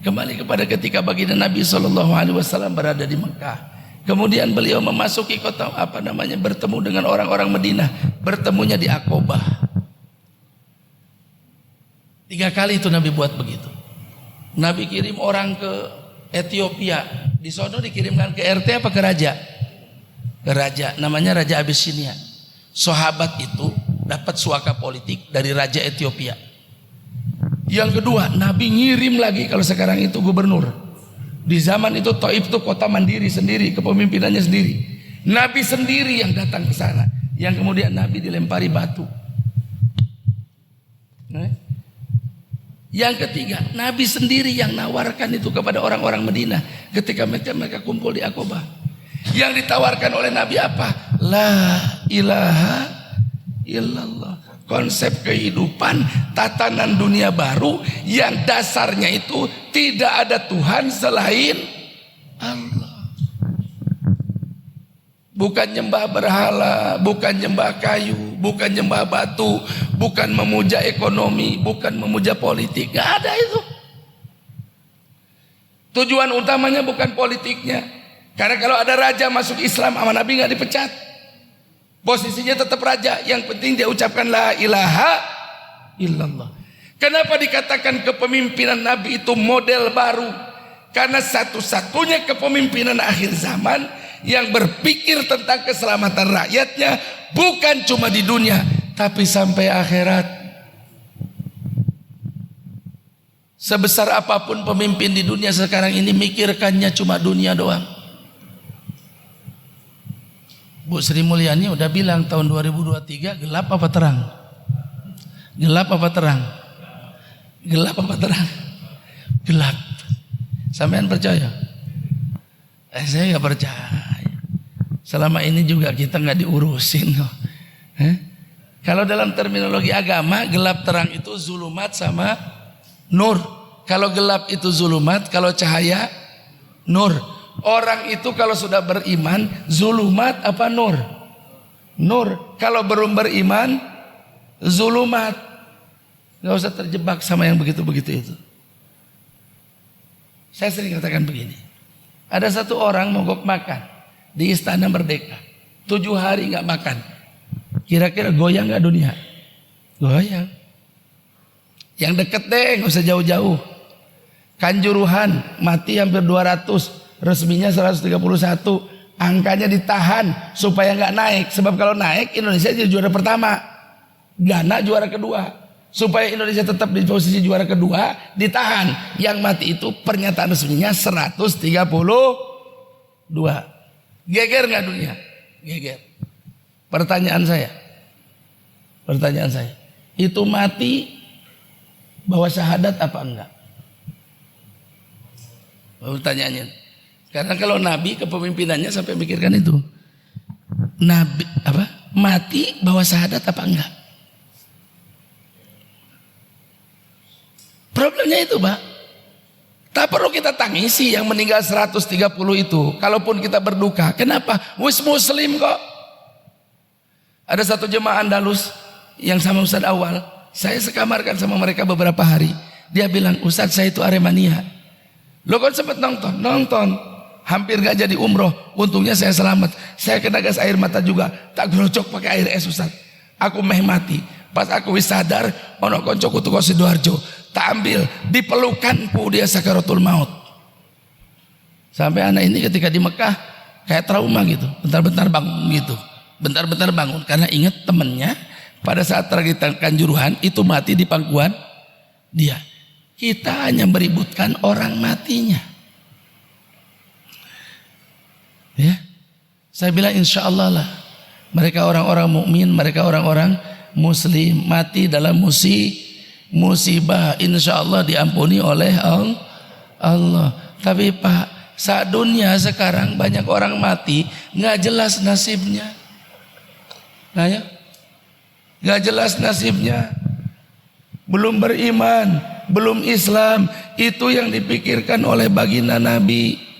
Kembali kepada ketika baginda Nabi sallallahu alaihi wasallam berada di Mekah. Kemudian beliau memasuki kota bertemu dengan orang-orang Madinah, bertemunya di Aqabah. 3 kali itu Nabi buat begitu. Nabi kirim orang ke Ethiopia. Di sono dikirimkan ke RT apa ke raja? Ke raja, namanya Raja Abyssinia. Sahabat itu dapat suaka politik dari Raja Ethiopia. Yang kedua, Nabi ngirim lagi, kalau sekarang itu gubernur. Di zaman itu Taif itu kota mandiri sendiri, kepemimpinannya sendiri. Nabi sendiri yang datang ke sana, yang kemudian Nabi dilempari batu. Yang ketiga, Nabi sendiri yang nawarkan itu kepada orang-orang Madinah ketika mereka kumpul di Aqabah. Yang ditawarkan oleh Nabi apa? La ilaha illallah. Konsep kehidupan, tatanan dunia baru yang dasarnya itu tidak ada Tuhan selain Allah. Bukan nyembah berhala, bukan nyembah kayu, bukan nyembah batu, bukan memuja ekonomi, bukan memuja politik. Gak ada itu. Tujuan utamanya bukan politiknya. Karena kalau ada raja masuk Islam sama Nabi gak dipecat. Posisinya tetap raja. Yang penting dia ucapkan la ilaha illallah. Kenapa dikatakan kepemimpinan Nabi itu model baru? Karena satu-satunya kepemimpinan akhir zaman yang berpikir tentang keselamatan rakyatnya bukan cuma di dunia tapi sampai akhirat. Sebesar apapun pemimpin di dunia sekarang ini mikirkannya cuma dunia doang. Bu Sri Mulyani udah bilang tahun 2023 gelap apa terang? Gelap apa terang? Gelap apa terang? Gelap. Sampean percaya? Saya nggak percaya. Selama ini juga kita nggak diurusin kok. Kalau dalam terminologi agama, gelap terang itu zulumat sama nur. Kalau gelap itu zulumat, kalau cahaya nur. Orang itu kalau sudah beriman, zulumat apa nur? Nur. Kalau belum beriman, zulumat. Gak usah terjebak sama yang begitu-begitu itu. Saya sering katakan begini. Ada satu orang mogok makan di Istana Merdeka. 7 hari gak makan. Kira-kira goyang gak dunia? Goyang. Yang deket deh, gak usah jauh-jauh. Kanjuruhan mati hampir 200. Resminya 131. Angkanya ditahan supaya gak naik. Sebab kalau naik Indonesia jadi juara pertama, Ghana juara kedua. Supaya Indonesia tetap di posisi juara kedua, ditahan. Yang mati itu pernyataan resminya 132. Geger gak dunia? Geger. Pertanyaan saya, itu mati bawa syahadat apa enggak? Pertanyaannya. Karena kalau Nabi kepemimpinannya sampai mikirkan itu. Nabi apa? Mati bawa syahadat apa enggak? Problemnya itu, Pak. Tak perlu kita tangisi yang meninggal 130 itu. Kalaupun kita berduka, kenapa? Wis muslim kok. Ada satu jemaah Andalus yang sama Ustaz Awal, saya sekamarkan sama mereka beberapa hari. Dia bilang, Ustaz saya itu Aremania. Lo kan sempat nonton. Hampir gak jadi umroh. Untungnya saya selamat. Saya kena gas air mata juga. Tak gerocok pakai air es Ustaz. Aku meh mati. Pas aku wis sadar, ono koncoku tuh Sidoarjo. Tak ambil, dipelukanku dia sakaratul maut. Sampai anak ini ketika di Mekah kayak trauma gitu. Bentar-bentar bangun gitu. Bentar-bentar bangun karena ingat temennya pada saat tragedi Kanjuruhan itu mati di pangkuan dia. Kita hanya meributkan orang matinya. Ya, saya bilang insya Allah lah. Mereka orang-orang mukmin, mereka orang-orang muslim mati dalam musibah, insya Allah diampuni oleh Allah. Tapi Pak, saat dunia sekarang banyak orang mati nggak jelas nasibnya. Nah ya, nggak jelas nasibnya. Belum beriman, belum Islam, itu yang dipikirkan oleh baginda Nabi.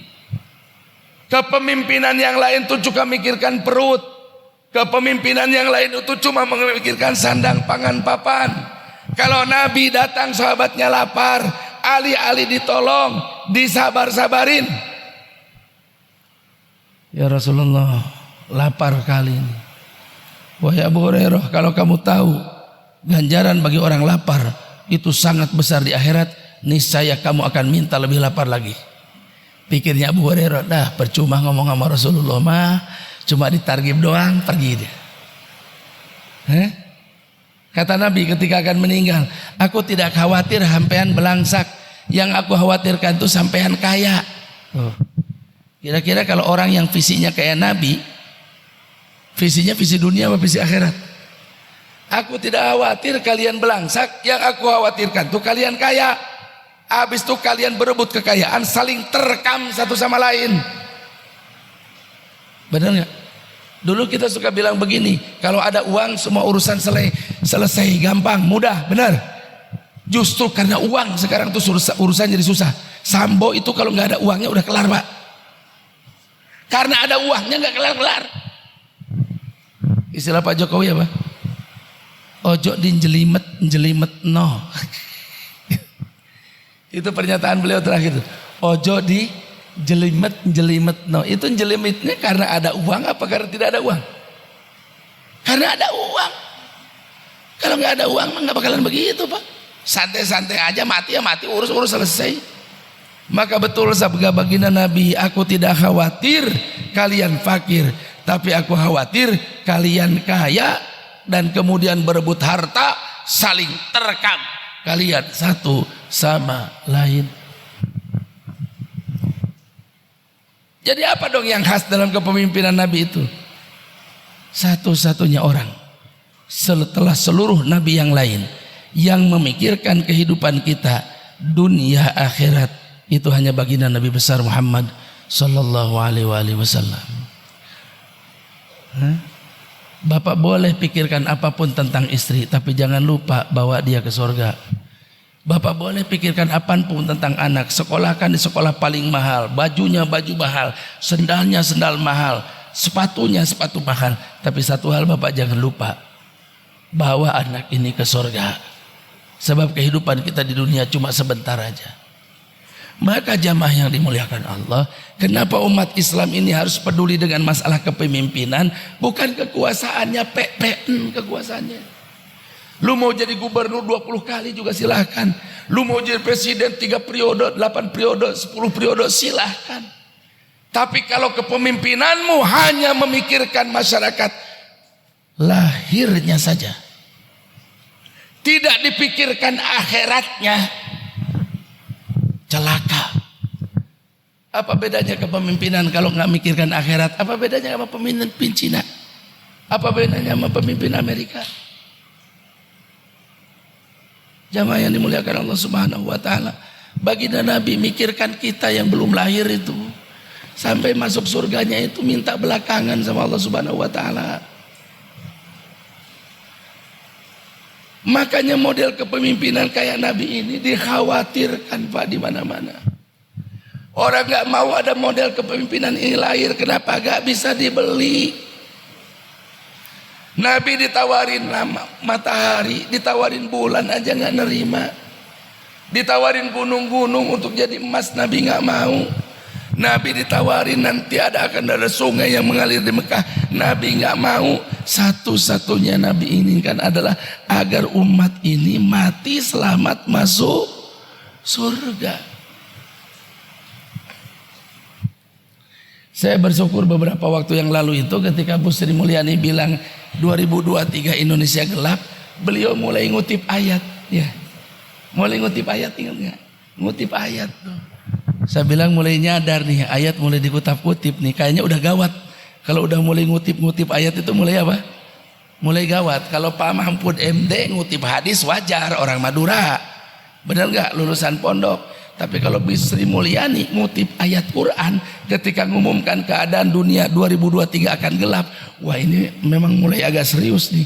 Kepemimpinan yang lain itu juga mikirkan perut. Kepemimpinan yang lain itu cuma memikirkan sandang pangan papan. Kalau Nabi datang sahabatnya lapar, alih-alih ditolong, disabar-sabarin. Ya Rasulullah, lapar kali ini. Wahai Abu Hurairah, kalau kamu tahu ganjaran bagi orang lapar itu sangat besar di akhirat, niscaya kamu akan minta lebih lapar lagi. Pikirnya Abu Hurairah, dah percuma ngomong sama Rasulullah mah, cuma ditargib doang, pergi dia. Kata Nabi ketika akan meninggal, aku tidak khawatir sampean belangsak, yang aku khawatirkan itu sampean kaya. Kira-kira kalau orang yang visinya kayak Nabi, visinya visi dunia apa visi akhirat? Aku tidak khawatir kalian belangsak, yang aku khawatirkan tuh kalian kaya. Habis itu kalian berebut kekayaan, saling terkam satu sama lain. Benar nggak? Dulu kita suka bilang begini, kalau ada uang semua urusan selesai, gampang, mudah, benar. Justru karena uang sekarang tuh urusan jadi susah. Sambo itu kalau nggak ada uangnya udah kelar, Pak. Karena ada uangnya nggak kelar-kelar. Istilah Pak Jokowi apa? Ojo dijelimet no. Itu pernyataan beliau terakhir. Ojo dijelimet no. Itu jelimetnya karena ada uang apa karena tidak ada uang? Karena ada uang. Kalau nggak ada uang mah nggak bakalan begitu, Pak. Santai-santai aja, mati ya mati, urus selesai. Maka betul sabda baginda Nabi, aku tidak khawatir kalian fakir, tapi aku khawatir kalian kaya dan kemudian berebut harta, saling terkam kalian satu sama lain. Jadi apa dong yang khas dalam kepemimpinan Nabi itu? Satu-satunya orang setelah seluruh Nabi yang lain yang memikirkan kehidupan kita dunia akhirat, itu hanya baginda Nabi besar Muhammad sallallahu alaihi wasallam. Bapak boleh pikirkan apapun tentang istri, tapi jangan lupa bawa dia ke surga. Bapak boleh pikirkan apapun tentang anak, sekolahkan di sekolah paling mahal, bajunya baju mahal, sendalnya sendal mahal, sepatunya sepatu mahal. Tapi satu hal Bapak jangan lupa, bawa anak ini ke surga. Sebab kehidupan kita di dunia cuma sebentar aja. Maka jamaah yang dimuliakan Allah, kenapa umat Islam ini harus peduli dengan masalah kepemimpinan? Bukan kekuasaannya, kekuasaannya. Lu mau jadi gubernur 20 kali juga silahkan. Lu mau jadi presiden 3 periode, 8 periode, 10 periode, silahkan. Tapi kalau kepemimpinanmu hanya memikirkan masyarakat lahirnya saja, tidak dipikirkan akhiratnya, celaka. Apa bedanya kepemimpinan kalau nggak mikirkan akhirat? Apa bedanya sama pemimpin Cina? Apa bedanya sama pemimpin Amerika? Jamaah yang dimuliakan Allah Subhanahu wa taala, baginda Nabi mikirkan kita yang belum lahir itu, sampai masuk surganya itu minta belakangan sama Allah Subhanahu wa taala. Makanya model kepemimpinan kayak Nabi ini dikhawatirkan, Pak, di mana-mana. Orang nggak mau ada model kepemimpinan ini lahir, kenapa gak bisa dibeli? Nabi ditawarin matahari, ditawarin bulan aja nggak nerima. Ditawarin gunung-gunung untuk jadi emas, Nabi nggak mau. Nabi ditawarin nanti akan ada sungai yang mengalir di Mekah, Nabi nggak mau. Satu-satunya Nabi inginkan adalah agar umat ini mati selamat masuk surga. Saya bersyukur beberapa waktu yang lalu itu ketika Bu Sri Mulyani bilang 2023 Indonesia gelap, beliau mulai ngutip ayat, ya. Mulai ngutip ayat, ingat nggak? Ngutip ayat tuh. Saya bilang mulai nyadar nih, ayat mulai dikutip-kutip nih, kayaknya udah gawat. Kalau udah mulai ngutip-ngutip ayat itu mulai apa? Mulai gawat. Kalau Pak Mahfud MD ngutip hadis wajar, orang Madura, benar nggak, lulusan pondok. Tapi kalau Bu Sri Mulyani ngutip ayat Quran ketika mengumumkan keadaan dunia 2023 akan gelap, wah ini memang mulai agak serius nih.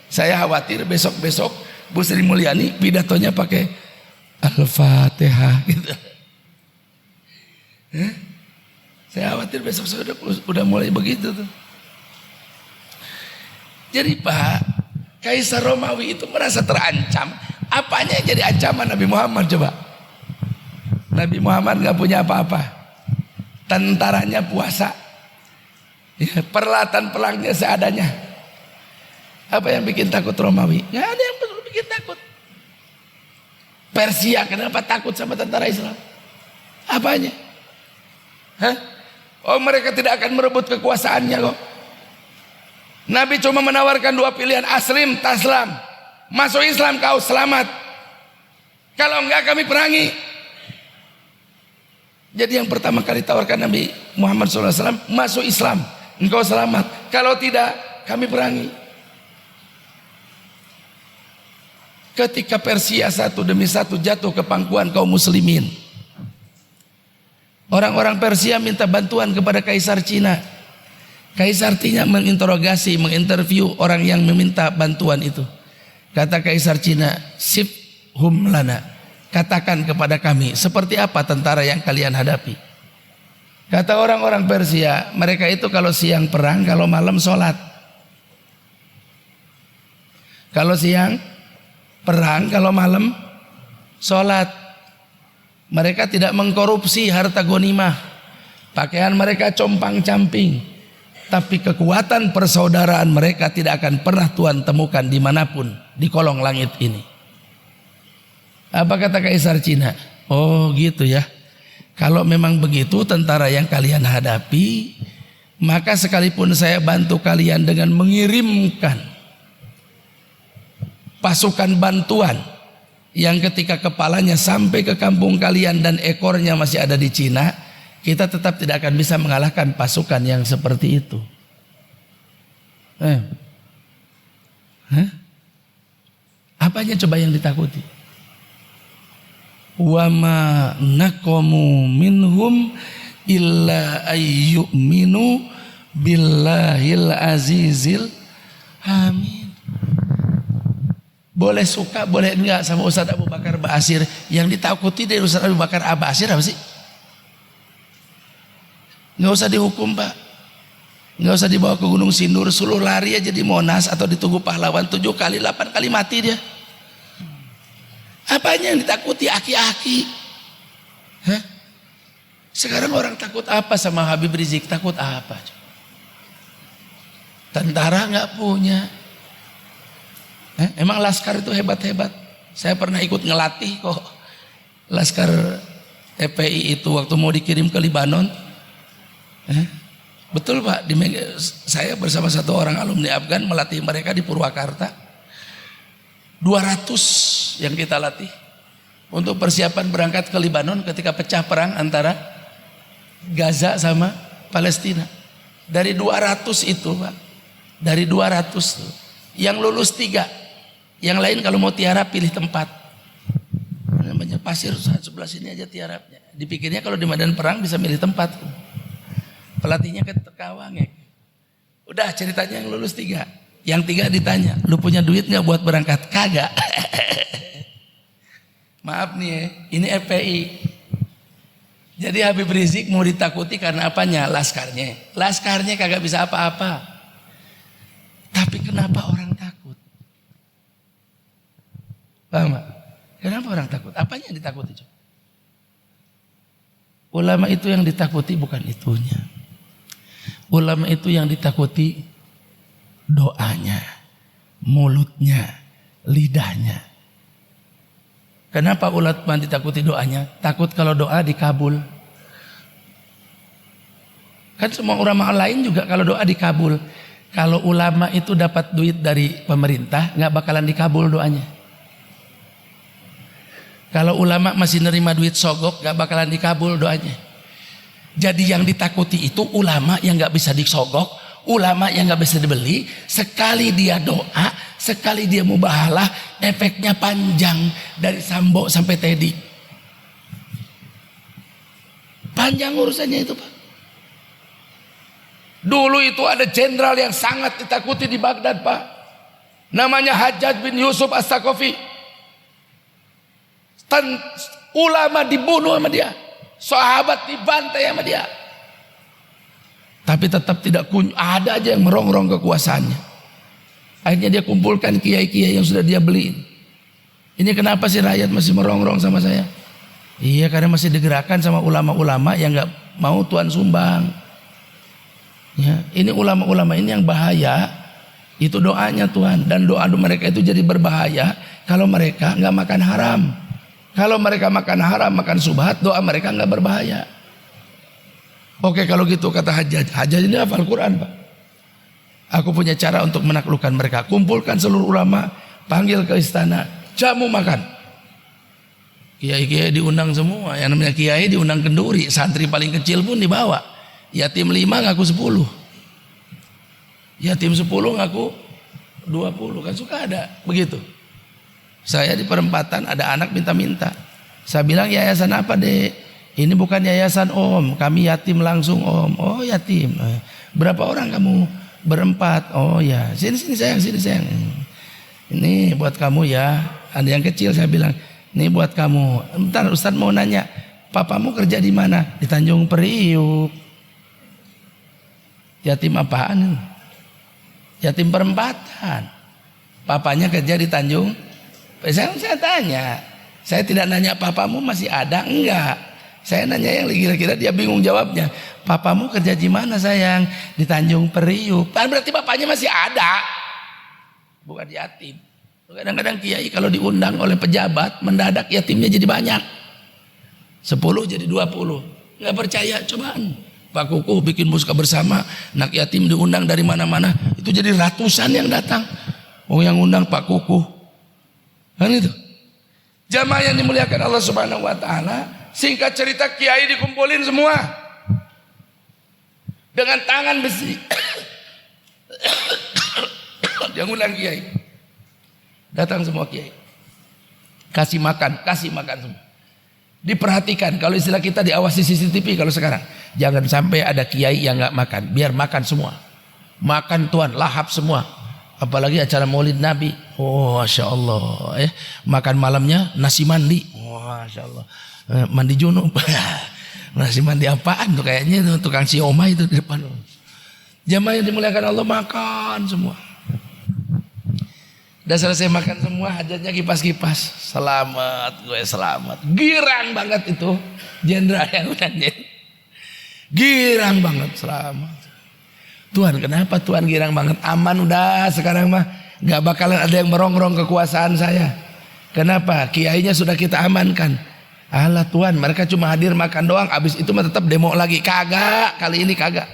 Saya khawatir besok-besok Bu Sri Mulyani pidatonya pakai Al-Fatihah gitu. Saya khawatir besok sudah mulai begitu tuh. Jadi Pak, Kaisar Romawi itu merasa terancam. Apanya yang jadi ancaman Nabi Muhammad coba? Nabi Muhammad gak punya apa-apa. Tentaranya puasa, ya, peralatan perangnya seadanya. Apa yang bikin takut Romawi? Gak ada yang perlu bikin takut. Persia kenapa takut sama tentara Islam? Apanya? Hah? Oh, mereka tidak akan merebut kekuasaannya kok. Nabi cuma menawarkan dua pilihan, aslim, taslam. Masuk Islam kau selamat. Kalau enggak kami perangi. Jadi yang pertama kali tawarkan Nabi Muhammad SAW, masuk Islam, engkau selamat. Kalau tidak, kami perangi. Ketika Persia satu demi satu jatuh ke pangkuan kaum muslimin, orang-orang Persia minta bantuan kepada Kaisar Cina. Kaisar Cina menginterogasi, menginterview orang yang meminta bantuan itu. Kata Kaisar Cina, sifhum lana, katakan kepada kami seperti apa tentara yang kalian hadapi. Kata orang-orang Persia, mereka itu kalau siang perang, kalau malam sholat. Kalau siang perang, kalau malam sholat. Mereka tidak mengkorupsi harta ghanimah. Pakaian mereka compang-camping. Tapi kekuatan persaudaraan mereka tidak akan pernah Tuhan temukan dimanapun di kolong langit ini. Apa kata Kaisar Cina? Oh gitu ya. Kalau memang begitu tentara yang kalian hadapi, maka sekalipun saya bantu kalian dengan mengirimkan pasukan bantuan yang ketika kepalanya sampai ke kampung kalian dan ekornya masih ada di Cina, kita tetap tidak akan bisa mengalahkan pasukan yang seperti itu. Apanya coba yang ditakuti? Wa ma naqamu minhum illa ayyuminu billahil azizil amin. Boleh suka, boleh enggak sama Ustaz Abu Bakar Ba'asyir. Yang ditakuti dari Ustaz Abu Bakar Ba'asyir apa sih? Enggak usah dihukum Pak. Enggak usah dibawa ke Gunung Sindur, suruh lari aja di Monas atau di Tugu Pahlawan 7 kali 8 kali mati dia. Apanya yang ditakuti? Aki-aki. Hah? Sekarang orang takut apa sama Habib Rizik? Takut apa? Tentara enggak punya. Emang Laskar itu hebat-hebat. Saya pernah ikut ngelatih kok. Laskar FPI itu waktu mau dikirim ke Libanon. Betul Pak, saya bersama satu orang alumni Afgan melatih mereka di Purwakarta. 200 yang kita latih untuk persiapan berangkat ke Libanon ketika pecah perang antara Gaza sama Palestina. Dari 200 itu Pak, dari 200 tuh, yang lulus 3. Yang lain kalau mau tiarap pilih tempat. Namanya pasir sebelah sini aja tiarapnya. Dipikirnya kalau di medan perang bisa milih tempat. Pelatihnya ke Tekawang ya. Udah ceritanya yang lulus 3. Yang 3 ditanya, lu punya duit gak buat berangkat? Kagak. Maaf nih ya, ini FPI. Jadi Habib Rizik mau ditakuti karena apanya? Laskarnya. Laskarnya kagak bisa apa-apa. Tapi kenapa orang takut? Paham gak? Kenapa orang takut? Apanya yang ditakuti? Ulama itu yang ditakuti bukan itunya. Ulama itu yang ditakuti doanya, mulutnya, lidahnya. Kenapa ulama ditakuti doanya? Takut kalau doa dikabul. Kan semua ulama lain juga kalau doa dikabul. Kalau ulama itu dapat duit dari pemerintah, nggak bakalan dikabul doanya. Kalau ulama masih nerima duit sogok, nggak bakalan dikabul doanya. Jadi yang ditakuti itu ulama yang nggak bisa disogok, ulama yang nggak bisa dibeli. Sekali dia doa, sekali dia mubahalah, efeknya panjang dari Sambo sampai Teddy. Panjang urusannya itu Pak. Dulu itu ada jenderal yang sangat ditakuti di Baghdad Pak. Namanya Hajjaj bin Yusuf As-Saqafi. Ulama dibunuh sama dia. Sahabat dibantai sama dia. Tapi tetap tidak ada aja yang merongrong kekuasaannya. Akhirnya dia kumpulkan kiai-kiai yang sudah dia beliin. Ini kenapa sih rakyat masih merongrong sama saya? Iya karena masih digerakkan sama ulama-ulama yang gak mau Tuhan sumbang. Ya, ini ulama-ulama ini yang bahaya. Itu doanya Tuhan. Dan doa mereka itu jadi berbahaya kalau mereka gak makan haram. Kalau mereka makan haram, makan subhat, doa mereka nggak berbahaya. Oke, kalau gitu kata Hajjaj. Hajjaj ini hafal Quran, Pak. Aku punya cara untuk menaklukkan mereka. Kumpulkan seluruh ulama, panggil ke istana, jamu makan. Kiai-kiai diundang semua. Yang namanya kiai diundang kenduri. Santri paling kecil pun dibawa. Yatim 5 ngaku 10. Yatim 10 ngaku 20. Kan suka ada begitu. Saya di perempatan ada anak minta-minta. Saya bilang, yayasan apa, Dek? Ini bukan yayasan Om, kami yatim langsung Om. Oh, yatim. Berapa orang kamu? Berempat. Oh ya, sini sayang, sini sayang. Ini buat kamu ya. Ada yang kecil, saya bilang, ini buat kamu. Bentar, Ustadz mau nanya, papamu kerja di mana? Di Tanjung Priuk. Yatim apaan? Yatim perempatan. Papanya kerja di Tanjung. Saya tanya, saya tidak nanya papamu masih ada enggak. Saya nanya yang kira-kira dia bingung jawabnya. Papamu kerja di mana sayang? Di Tanjung Priuk. Berarti bapaknya masih ada. Bukan yatim. Kadang-kadang kiai kalau diundang oleh pejabat, mendadak yatimnya jadi banyak. 10 jadi 20. Nggak percaya, cobaan. Pak Kukuh bikin muska bersama, anak yatim diundang dari mana-mana. Itu jadi ratusan yang datang. Oh, yang undang Pak Kukuh. Kan itu. Jamaah yang dimuliakan Allah Subhanahu wa taala, singkat cerita kiai dikumpulin semua. Dengan tangan besi. Yang undang kiai. Datang semua kiai. Kasih makan semua. Diperhatikan, kalau istilah kita diawasi CCTV kalau sekarang. Jangan sampai ada kiai yang enggak makan, biar makan semua. Makan tuan, lahap semua. Apalagi acara Maulid Nabi. Oh, Masya Allah. Makan malamnya nasi mandi. Oh, Masya Allah. Mandi junub. Nasi mandi apaan tuh, kayaknya itu tukang siomay itu di depan. Jamaah yang dimuliakan Allah makan semua. Udah selesai makan semua, hajatnya kipas-kipas. Selamat, gue selamat. Girang banget itu jenderal yang nanya. Girang banget, selamat. Tuhan, kenapa Tuhan girang banget? Aman udah sekarang mah, gak bakalan ada yang merongrong kekuasaan saya. Kenapa? Kiainya sudah kita amankan. Alah Tuhan, mereka cuma hadir makan doang, abis itu mah tetap demo lagi. Kagak, kali ini kagak.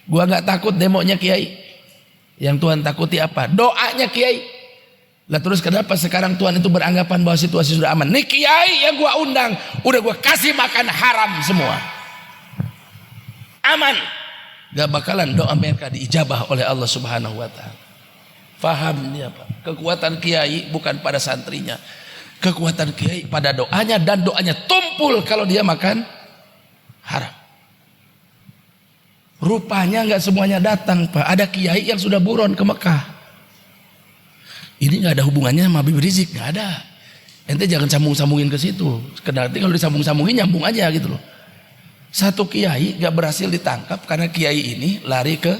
Gua gak takut demonya kiai. Yang Tuhan takuti apa? Doanya kiai. Lah terus kenapa sekarang Tuhan itu beranggapan bahwa situasi sudah aman? Nih kiai yang gua undang, udah gua kasih makan haram semua. Aman. Gak bakalan doa mereka diijabah oleh Allah Subhanahu wa taala. Faham ini apa? Kekuatan kiai bukan pada santrinya. Kekuatan kiai pada doanya, dan doanya tumpul kalau dia makan haram. Rupanya nggak semuanya datang, Pak. Ada kiai yang sudah buron ke Mekah. Ini nggak ada hubungannya sama Habib Rizik, nggak ada. Ente jangan sambung-sambungin ke situ. Nanti kalau disambung-sambungin nyambung aja gitu loh. Satu kiai gak berhasil ditangkap karena kiai ini lari ke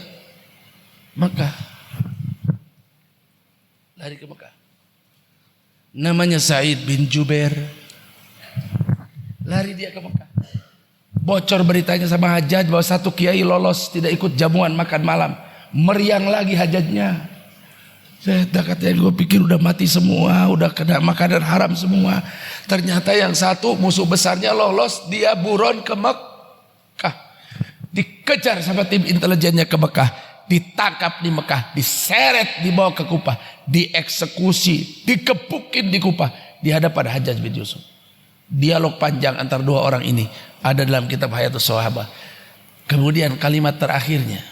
Mekah. Lari ke Mekah. Namanya Said bin Jubair. Lari dia ke Mekah. Bocor beritanya sama Hajjaj bahwa satu kiai lolos, tidak ikut jamuan makan malam. Meriang lagi Hajjajnya. Saya katanya, gue pikir udah mati semua, udah kena makanan haram semua. Ternyata yang satu musuh besarnya lolos, dia buron ke Mekah. Dikejar sama tim intelijennya ke Mekah, ditangkap di Mekah, diseret, dibawa ke Kufah, dieksekusi, dikepukin di Kufah di hadapan Hajjaj bin Yusuf. Dialog panjang antara dua orang ini ada dalam kitab Hayatus Sahabah. Kemudian kalimat terakhirnya,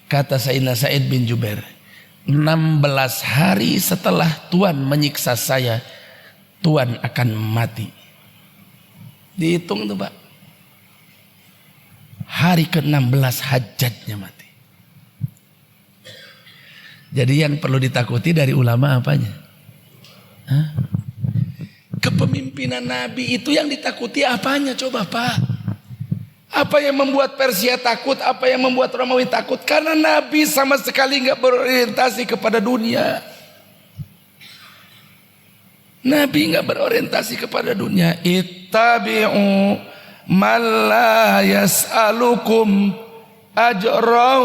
kata Sayyidina Said bin Jubair, 16 hari setelah Tuhan menyiksa saya, Tuhan akan mati. Dihitung tuh Pak. Hari ke-16 Hajjajnya mati. Jadi yang perlu ditakuti dari ulama apanya? Hah? Kepemimpinan Nabi itu yang ditakuti apanya coba Pak? Apa yang membuat Persia takut? Apa yang membuat Romawi takut? Karena Nabi sama sekali gak berorientasi kepada dunia. Nabi gak berorientasi kepada dunia. Ittabi'u man la yas'alukum ajran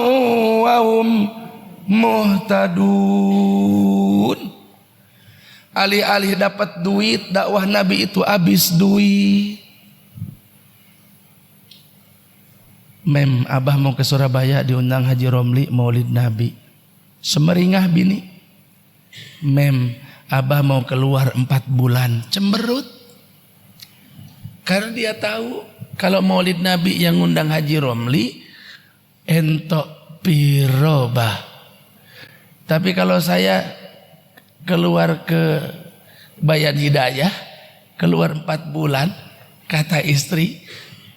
wa hum muhtadun. Alih-alih dapat duit, dakwah Nabi itu habis duit. Mem, abah mau ke Surabaya diundang Haji Romli Maulid Nabi. Semeringah bini. Mem, abah mau keluar 4 bulan. Cemberut. Karena dia tahu kalau Maulid Nabi yang undang Haji Romli entok piro bah. Tapi kalau saya keluar ke Bayan Hidayah, keluar 4 bulan, kata istri,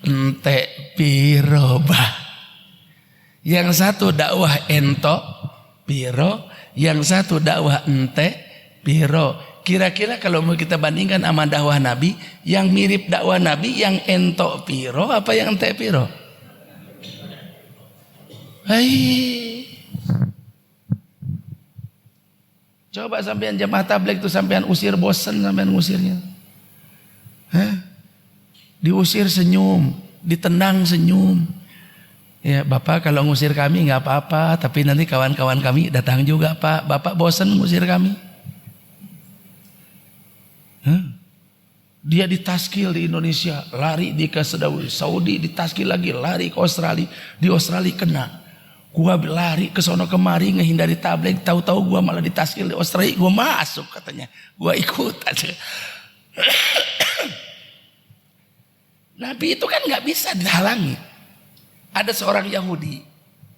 ente piro bah. Yang satu dakwah ento piro, yang satu dakwah ente piro. Kira-kira kalau mau kita bandingkan sama dakwah Nabi, yang mirip dakwah Nabi yang ento piro apa yang ente piro? Hai. Coba sampean jamaah tabligh itu sampean usir bosan sampean ngusirnya. Hah? Diusir senyum, ditendang senyum. Ya Bapak kalau ngusir kami nggak apa-apa, tapi nanti kawan-kawan kami datang juga Pak. Bapak bosan ngusir kami. Hah? Dia ditaskil di Indonesia, lari di ke Saudi, ditaskil lagi, lari ke Australia, di Australia kena. Gua lari ke sono kemari ngehindari tabligh, tahu-tahu gua malah ditaskil di Australia, gua masuk katanya, gua ikut aja. Nabi itu kan nggak bisa dihalangi. Ada seorang Yahudi,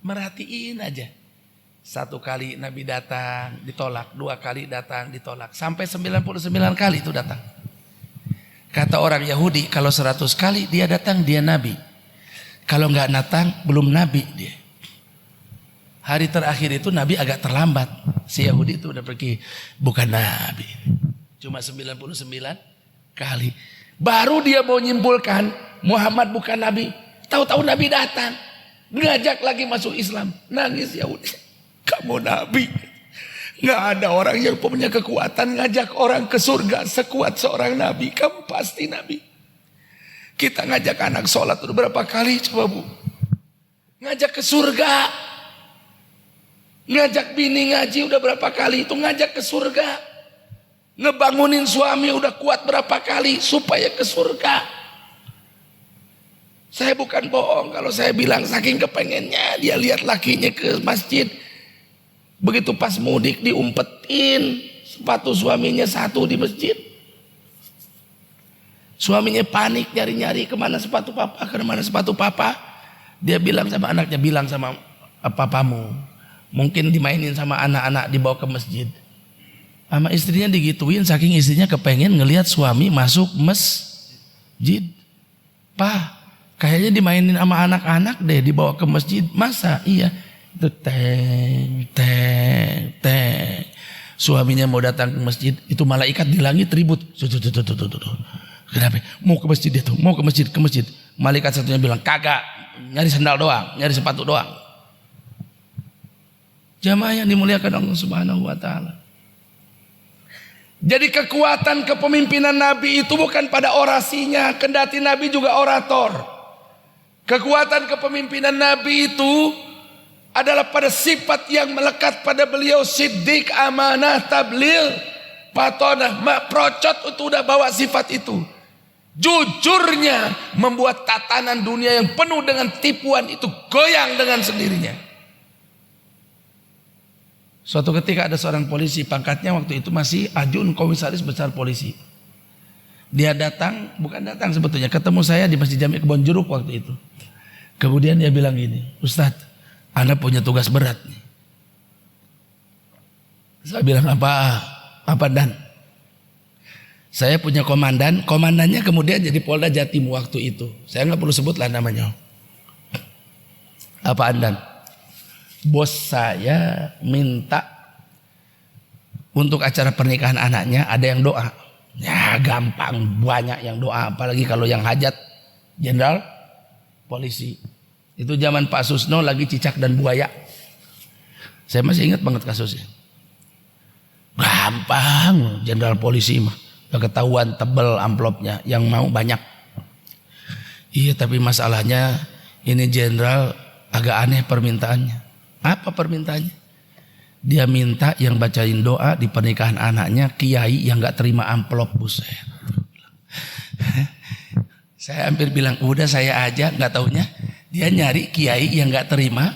merhatiin aja. 1 kali Nabi datang, ditolak. 2 kali datang, ditolak. Sampai 99 kali itu datang. Kata orang Yahudi, kalau 100 kali dia datang, dia Nabi. Kalau nggak datang, belum Nabi dia. Hari terakhir itu Nabi agak terlambat. Si Yahudi itu udah pergi, bukan Nabi. Cuma 99 kali. Baru dia mau nyimpulkan Muhammad bukan Nabi. Tahu-tahu Nabi datang, ngajak lagi masuk Islam. Nangis Yahudi. Kamu Nabi. Nggak ada orang yang punya kekuatan ngajak orang ke surga sekuat seorang Nabi. Kamu pasti Nabi. Kita ngajak anak sholat udah berapa kali coba Bu. Ngajak ke surga. Ngajak bini ngaji udah berapa kali. Itu ngajak ke surga. Ngebangunin suami udah kuat berapa kali supaya ke surga. Saya bukan bohong kalau saya bilang saking kepengennya dia lihat lakinya ke masjid. Begitu pas mudik diumpetin sepatu suaminya 1 di masjid. Suaminya panik nyari-nyari kemana sepatu papa, kemana sepatu papa. Dia bilang sama anaknya, bilang sama papamu. Mungkin dimainin sama anak-anak dibawa ke masjid. Sama istrinya digituin saking istrinya kepengen ngelihat suami masuk masjid. Pak, kayaknya dimainin sama anak-anak deh dibawa ke masjid. Masa? Iya. Itu teng. Suaminya mau datang ke masjid, itu malaikat di langit ribut. Kenapa? Mau ke masjid dia tuh, mau ke masjid. Malaikat satunya bilang, kagak, nyari sandal doang, nyari sepatu doang. Jamaah yang dimuliakan Allah Subhanahu wa taala. Jadi kekuatan kepemimpinan Nabi itu bukan pada orasinya, kendati Nabi juga orator. Kekuatan kepemimpinan Nabi itu adalah pada sifat yang melekat pada beliau, siddiq, amanah, tabligh, patonah, procot itu udah bawa sifat itu. Jujurnya membuat tatanan dunia yang penuh dengan tipuan itu goyang dengan sendirinya. Suatu ketika ada seorang polisi, pangkatnya waktu itu masih ajun komisaris besar polisi. Dia datang, bukan datang sebetulnya, ketemu saya di Masjid Jami Kebon Jeruk waktu itu. Kemudian dia bilang gini, Ustadz, Anda punya tugas berat nih. Saya bilang apa Dan? Saya punya komandan, komandannya kemudian jadi Polda Jatim waktu itu. Saya nggak perlu sebutlah namanya. Apaan Dan? Bos saya minta untuk acara pernikahan anaknya ada yang doa. Ya gampang, banyak yang doa, apalagi kalau yang hajat jenderal polisi. Itu zaman Pak Susno lagi cicak dan buaya. Saya masih ingat banget kasusnya. Gampang, jenderal polisi mah. Udah ketahuan tebel amplopnya, yang mau banyak. Iya, tapi masalahnya ini jenderal agak aneh permintaannya. Apa permintaannya? Dia minta yang bacain doa di pernikahan anaknya kiai yang gak terima amplop. Buset. Saya hampir bilang udah saya aja, gak taunya dia nyari kiai yang gak terima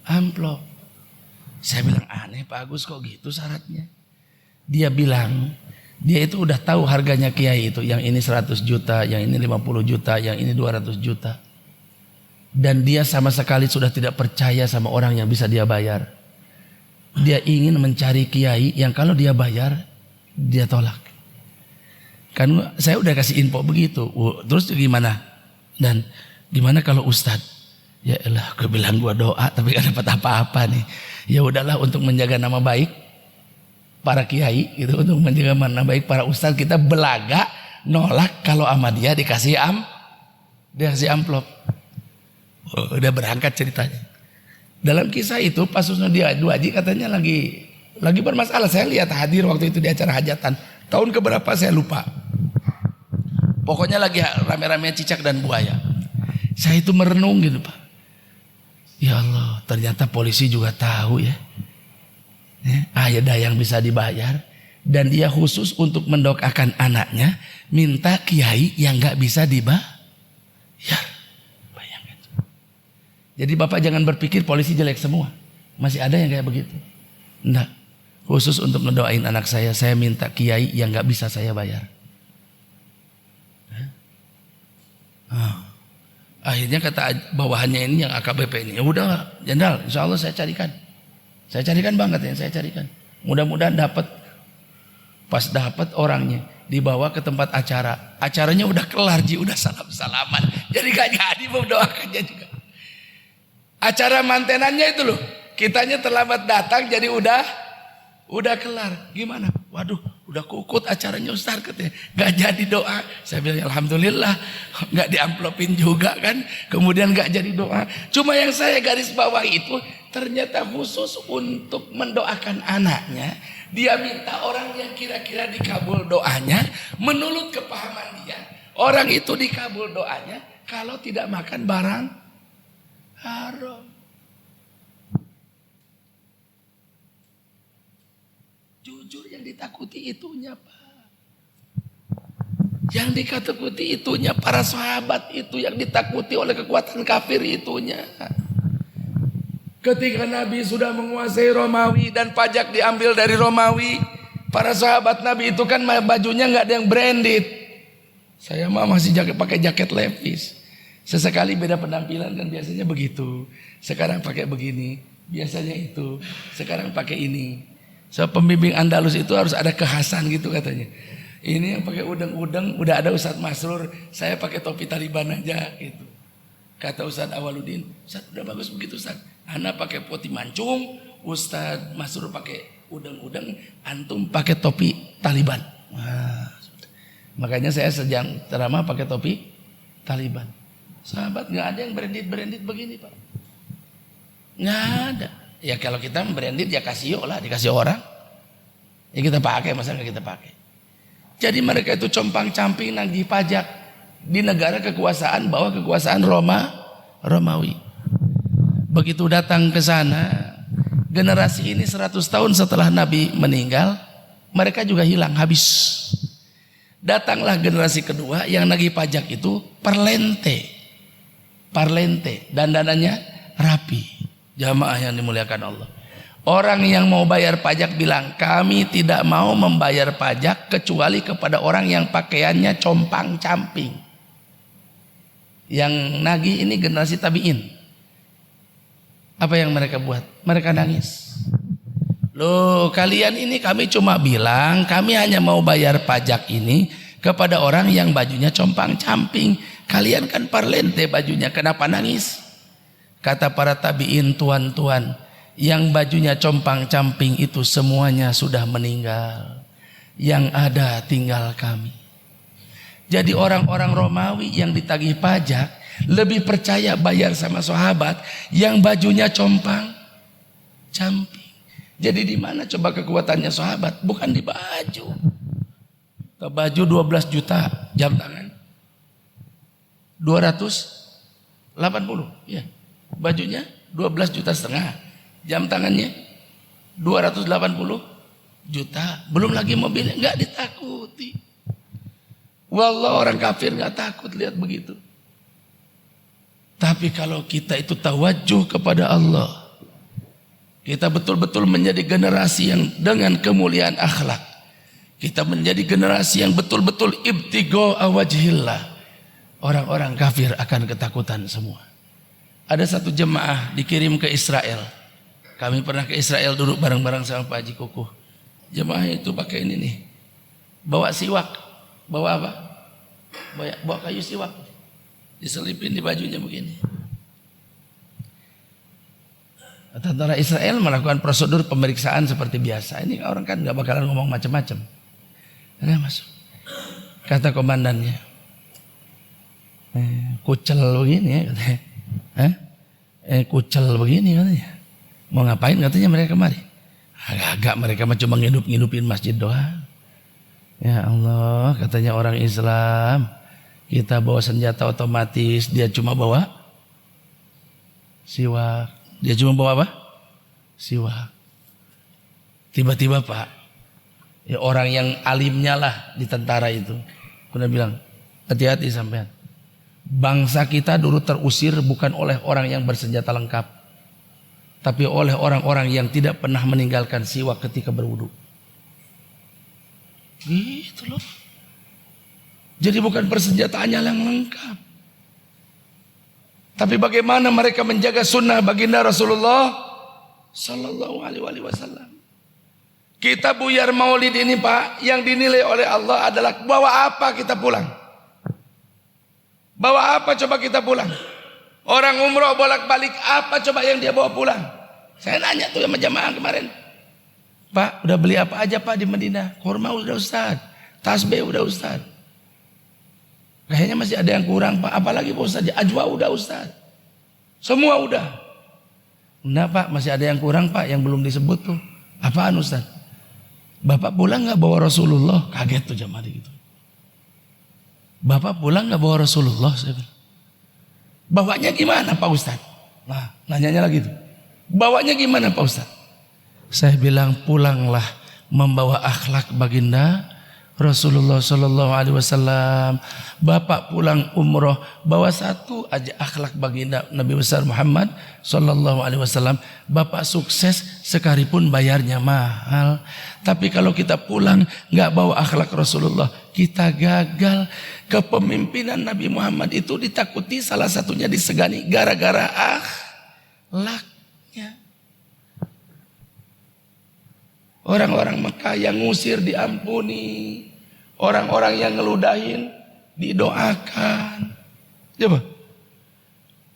amplop. Saya bilang aneh Pak Agus kok gitu syaratnya. Dia bilang dia itu udah tahu harganya kiai itu. Yang ini 100 juta, yang ini 50 juta, yang ini 200 juta. Dan dia sama sekali sudah tidak percaya sama orang yang bisa dia bayar. Dia ingin mencari kiai yang kalau dia bayar dia tolak. Kan saya udah kasih info begitu. Terus gimana? Dan gimana kalau Ustadz? Ya elah, gue bilang gue doa tapi gak dapat apa-apa nih. Ya udahlah, untuk menjaga nama baik para kiai gitu, untuk menjaga nama baik para ustadz, kita belaga nolak kalau sama dia dikasih amplop. Udah berangkat ceritanya. Dalam kisah itu Pak Susno Duaji katanya lagi bermasalah. Saya lihat hadir waktu itu di acara hajatan. Tahun keberapa saya lupa. Pokoknya lagi rame-rame cicak dan buaya. Saya itu merenung gitu Pak. Ya Allah, ternyata polisi juga tahu ya. Ada yang bisa dibayar. Dan dia khusus untuk mendoakan anaknya minta kiai yang gak bisa dibayar. Jadi Bapak jangan berpikir polisi jelek semua. Masih ada yang kayak begitu. Enggak. Khusus untuk mendoain anak saya minta kiai yang gak bisa saya bayar. Akhirnya kata bawahannya ini yang AKBP ini, ya udah Jenderal, insya Allah saya carikan. Saya carikan banget ya, saya carikan. Mudah-mudahan dapat. Pas dapat orangnya dibawa ke tempat acara. Acaranya udah kelar Ji, udah salam-salaman. Jadi gak jadi mendoakannya juga. Acara mantenannya itu loh, kitanya terlambat datang jadi udah kelar. Gimana? Waduh, udah kukut acaranya Ustaz katanya. Gak jadi doa. Saya bilang alhamdulillah, gak diamplopin juga kan. Kemudian gak jadi doa. Cuma yang saya garis bawah itu ternyata khusus untuk mendoakan anaknya. Dia minta orang yang kira-kira dikabul doanya, menurut kepahaman dia, orang itu dikabul doanya kalau tidak makan barang haram. Jujur yang ditakuti itunya Pak. Yang ditakuti itunya para sahabat itu, yang ditakuti oleh kekuatan kafir itunya. Ketika Nabi sudah menguasai Romawi dan pajak diambil dari Romawi, para sahabat Nabi itu kan bajunya nggak ada yang branded. Saya mah masih pakai jaket Levi's. Sesekali beda penampilan kan biasanya begitu. Sekarang pakai begini, biasanya itu. Sekarang pakai ini. So pembimbing Andalus itu harus ada kekhasan gitu katanya. Ini yang pakai udeng-udeng udah ada Ustadz Masrur, saya pakai topi Taliban aja gitu. Kata Ustadz Awaludin, Ustadz udah bagus begitu Ustadz. Ana pakai poti mancung, Ustadz Masrur pakai udeng-udeng, antum pakai topi Taliban. Nah, makanya saya sejam ceramah pakai topi Taliban. Sahabat nggak ada yang branded begini Pak, nggak ada. Ya kalau kita branded ya kasih lah, dikasih orang. Ya kita pakai, masa nggak kita pakai. Jadi mereka itu compang-camping nagih pajak di negara kekuasaan, bawah kekuasaan Romawi. Begitu datang ke sana, generasi ini 100 tahun setelah Nabi meninggal, mereka juga hilang habis. Datanglah generasi kedua yang nagih pajak itu parlente, dandanannya rapi. Jamaah yang dimuliakan Allah. Orang yang mau bayar pajak bilang, kami tidak mau membayar pajak kecuali kepada orang yang pakaiannya compang-camping. Yang nagih ini generasi tabiin. Apa yang mereka buat? Mereka nangis. Loh, kalian ini kami cuma bilang kami hanya mau bayar pajak ini kepada orang yang bajunya compang-camping. Kalian kan parlente bajunya, kenapa nangis? Kata para tabiin, tuan-tuan, yang bajunya compang-camping itu semuanya sudah meninggal. Yang ada tinggal kami. Jadi orang-orang Romawi yang ditagih pajak lebih percaya bayar sama sahabat yang bajunya compang-camping. Jadi di mana coba kekuatannya sahabat? Bukan di baju. Baju 12 juta, jam tangan 280, ya. Bajunya 12,5 juta, jam tangannya 280 juta. Belum lagi mobilnya, nggak ditakuti. Wallah orang kafir nggak takut lihat begitu. Tapi kalau kita itu tawajuh kepada Allah, kita betul-betul menjadi generasi yang dengan kemuliaan akhlak. Kita menjadi generasi yang betul-betul ibtigha wajhillah. Orang-orang kafir akan ketakutan semua. Ada satu jemaah dikirim ke Israel. Kami pernah ke Israel duduk bareng-bareng sama Pak Haji Kukuh. Jemaah itu pakai ini nih. Bawa siwak. Bawa apa? Bawa kayu siwak. Diselipin di bajunya begini. Tentara Israel melakukan prosedur pemeriksaan seperti biasa. Ini orang kan nggak bakalan ngomong macam-macam. Ada masuk. Kata komandannya, kucel begini ya katanya. Kucel begini katanya. Mau ngapain katanya mereka kemari? Agak mereka cuma ngidup-ngidupin masjid doang. Ya Allah, katanya orang Islam, kita bawa senjata otomatis, dia cuma bawa siwak. Dia cuma bawa apa? Siwak. Tiba-tiba Pak, ya orang yang alimnya lah di tentara itu, kemudian bilang, hati-hati sampean. Bangsa kita dulu terusir bukan oleh orang yang bersenjata lengkap, tapi oleh orang-orang yang tidak pernah meninggalkan siwak ketika berwudu. Gitu loh. Jadi bukan persenjataannya yang lengkap, tapi bagaimana mereka menjaga sunnah baginda Rasulullah Sallallahu Alaihi Wasallam. Kita buyar maulid ini Pak, yang dinilai oleh Allah adalah bawa apa kita pulang. Bawa apa coba kita pulang. Orang umroh bolak-balik apa coba yang dia bawa pulang. Saya nanya tuh sama jamaah kemarin. Pak udah beli apa aja Pak di Madinah. Kurma udah Ustaz, tasbih udah Ustaz. Kayaknya masih ada yang kurang Pak. Apalagi Pak Ustaz, ajwa udah Ustaz. Semua udah. Enggak Pak, masih ada yang kurang Pak, yang belum disebut tuh. Apaan Ustaz? Bapak pulang gak bawa Rasulullah? Kaget tuh jamaah gitu. Bapak pulang gak bawa Rasulullah? Saya bilang. Bawanya gimana Pak Ustaz? Nah, nanyanya lagi tuh. Bawanya gimana Pak Ustaz? Saya bilang pulanglah membawa akhlak baginda Rasulullah Sallallahu Alaihi Wasallam. Bapak pulang umroh bawa satu aja akhlak baginda Nabi besar Muhammad Sallallahu Alaihi Wasallam. Bapak sukses sekalipun bayarnya mahal. Tapi kalau kita pulang nggak bawa akhlak Rasulullah, kita gagal. Kepemimpinan Nabi Muhammad itu ditakuti, salah satunya disegani gara-gara akhlaknya. Orang-orang Mekah yang ngusir diampuni, orang-orang yang ngeludahin didoakan. Coba.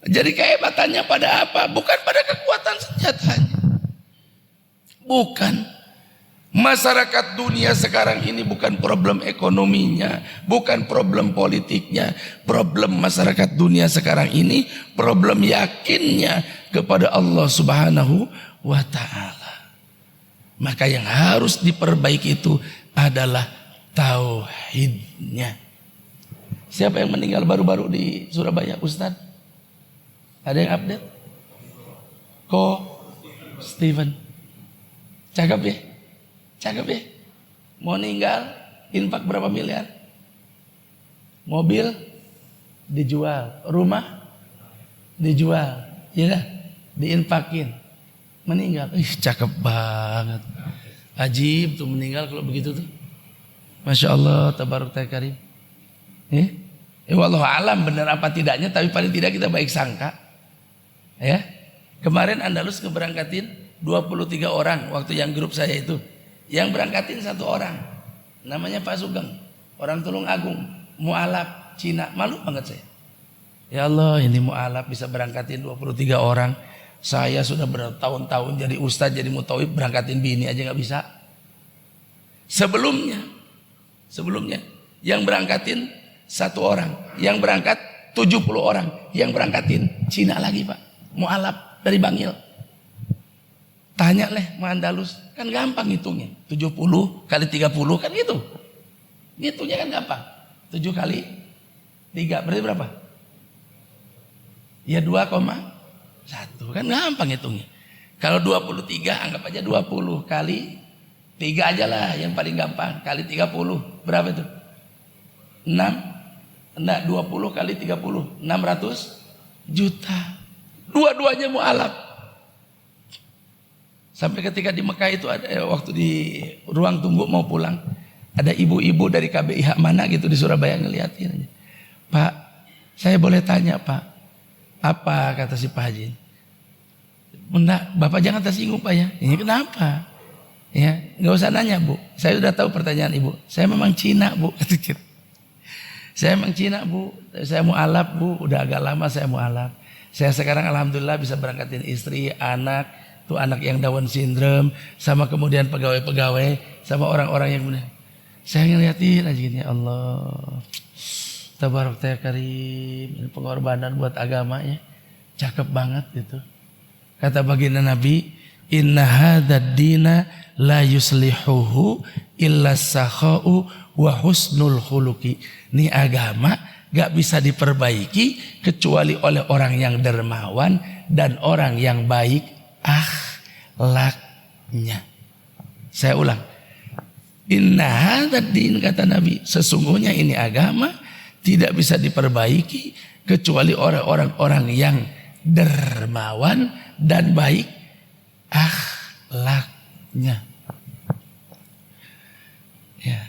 Jadi kehebatannya pada apa? Bukan pada kekuatan senjatanya. Bukan. Masyarakat dunia sekarang ini bukan problem ekonominya, bukan problem politiknya. Problem masyarakat dunia sekarang ini problem yakinnya kepada Allah Subhanahu wa Ta'ala. Maka yang harus diperbaiki itu adalah tauhidnya. Siapa yang meninggal baru-baru di Surabaya, Ustaz? Ada yang update? Steven. Cakep ya? Cakep ya? Mau meninggal, infak berapa miliar? Mobil dijual, rumah dijual, ya kan? Diinfakin. Meninggal, cakep banget. Ajib tuh meninggal kalau begitu tuh. Masya Allah, tabaruk karim. Wallahu alam benar apa tidaknya, tapi paling tidak kita baik sangka. Ya, kemarin Andalus ngeberangkatin 23 orang waktu yang grup saya itu. Yang berangkatin satu orang, namanya Pak Sugeng, orang Tulung Agung, mualaf Cina. Malu banget saya. Ya Allah, ini mualaf bisa berangkatin 23 orang. Saya sudah bertahun-tahun jadi ustadz, jadi mutawib, berangkatin bini aja gak bisa. Sebelumnya yang berangkatin satu orang, yang berangkat 70 orang, yang berangkatin Cina lagi Pak, mualaf dari Bangil. Tanya leh Mandalus, kan gampang hitungnya, 70 kali 30 kan gitu. Ngitungnya kan gampang, 7 kali 3 berarti berapa? Ya 2,1 kan gampang hitungnya. Kalau 23 anggap aja 20 kali 3 aja lah yang paling gampang. Kali 30 berapa itu? 6. Enggak, 20 kali 30 600 juta. Dua-duanya mualaf. Sampai ketika di Mekah itu ada waktu di ruang tunggu mau pulang, ada ibu-ibu dari KBIH mana gitu di Surabaya ngeliatin aja. Pak, saya boleh tanya Pak, apa kata si Pak Haji? Enggak, Bapak jangan tersinggung Pak ya. Ini kenapa? Ya, nggak usah nanya Bu. Saya sudah tahu pertanyaan Ibu. Saya memang Cina Bu. Saya memang Cina Bu. Saya mualaf Bu. Udah agak lama saya mualaf. Saya sekarang alhamdulillah bisa berangkatin istri, anak, tuh anak yang Down syndrome, sama kemudian pegawai-pegawai, sama orang-orang yang kemudian. Saya ngeliatin aja gini, ya Allah, tabarak ya karim, pengorbanan buat agamanya, cakep banget gitu. Kata baginda Nabi, inna hadzal dina la yuslihuhu illa sakha'u wa husnul khuluqi. Ini agama gak bisa diperbaiki kecuali oleh orang yang dermawan dan orang yang baik akhlaknya. Saya ulang. Inna hadzal din, kata Nabi, sesungguhnya ini agama tidak bisa diperbaiki kecuali orang-orang yang dermawan dan baik akhlaknya. Ya,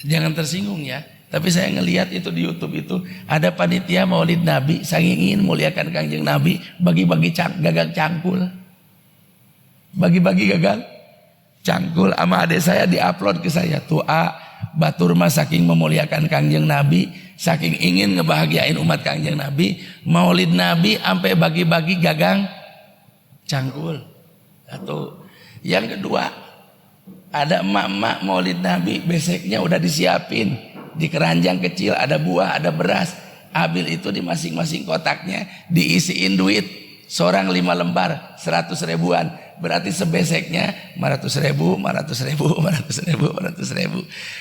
jangan tersinggung ya. Tapi saya ngelihat itu di YouTube itu ada panitia Maulid Nabi, saking ingin muliakan Kangjeng Nabi, bagi-bagi gagang cangkul. Bagi-bagi gagang cangkul sama adik saya diupload ke saya. Tuh batur mah saking memuliakan Kangjeng Nabi, saking ingin ngebahagiain umat Kangjeng Nabi, Maulid Nabi sampai bagi-bagi gagang cangkul. Satu. Yang kedua, ada emak-emak Maulid Nabi, beseknya udah disiapin. Di keranjang kecil ada buah, ada beras. Ambil itu di masing-masing kotaknya, diisiin duit. Seorang 5 lembar, 100 ribuan. Berarti sebeseknya 500 ribu, 500 ribu, 500 ribu, 500 ribu.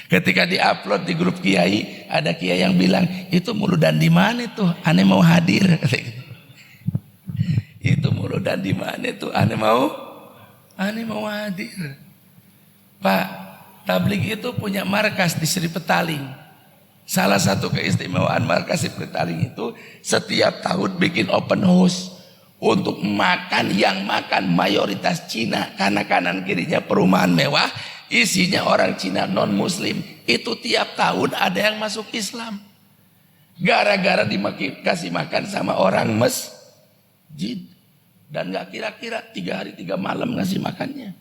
Ketika diupload di grup kiai, ada kiai yang bilang, itu muludan di mana tuh? Ane mau hadir. Itu muludan di mana tuh? Ane mau hadir. Pak, tabligh itu punya markas di Sri Petaling. Salah satu keistimewaan markas Sri Petaling itu setiap tahun bikin open house untuk makan, yang makan mayoritas Cina karena kanan kirinya perumahan mewah, isinya orang Cina non muslim. Itu tiap tahun ada yang masuk Islam gara-gara dikasih makan sama orang masjid. Dan gak kira-kira 3 hari 3 malam ngasih makannya.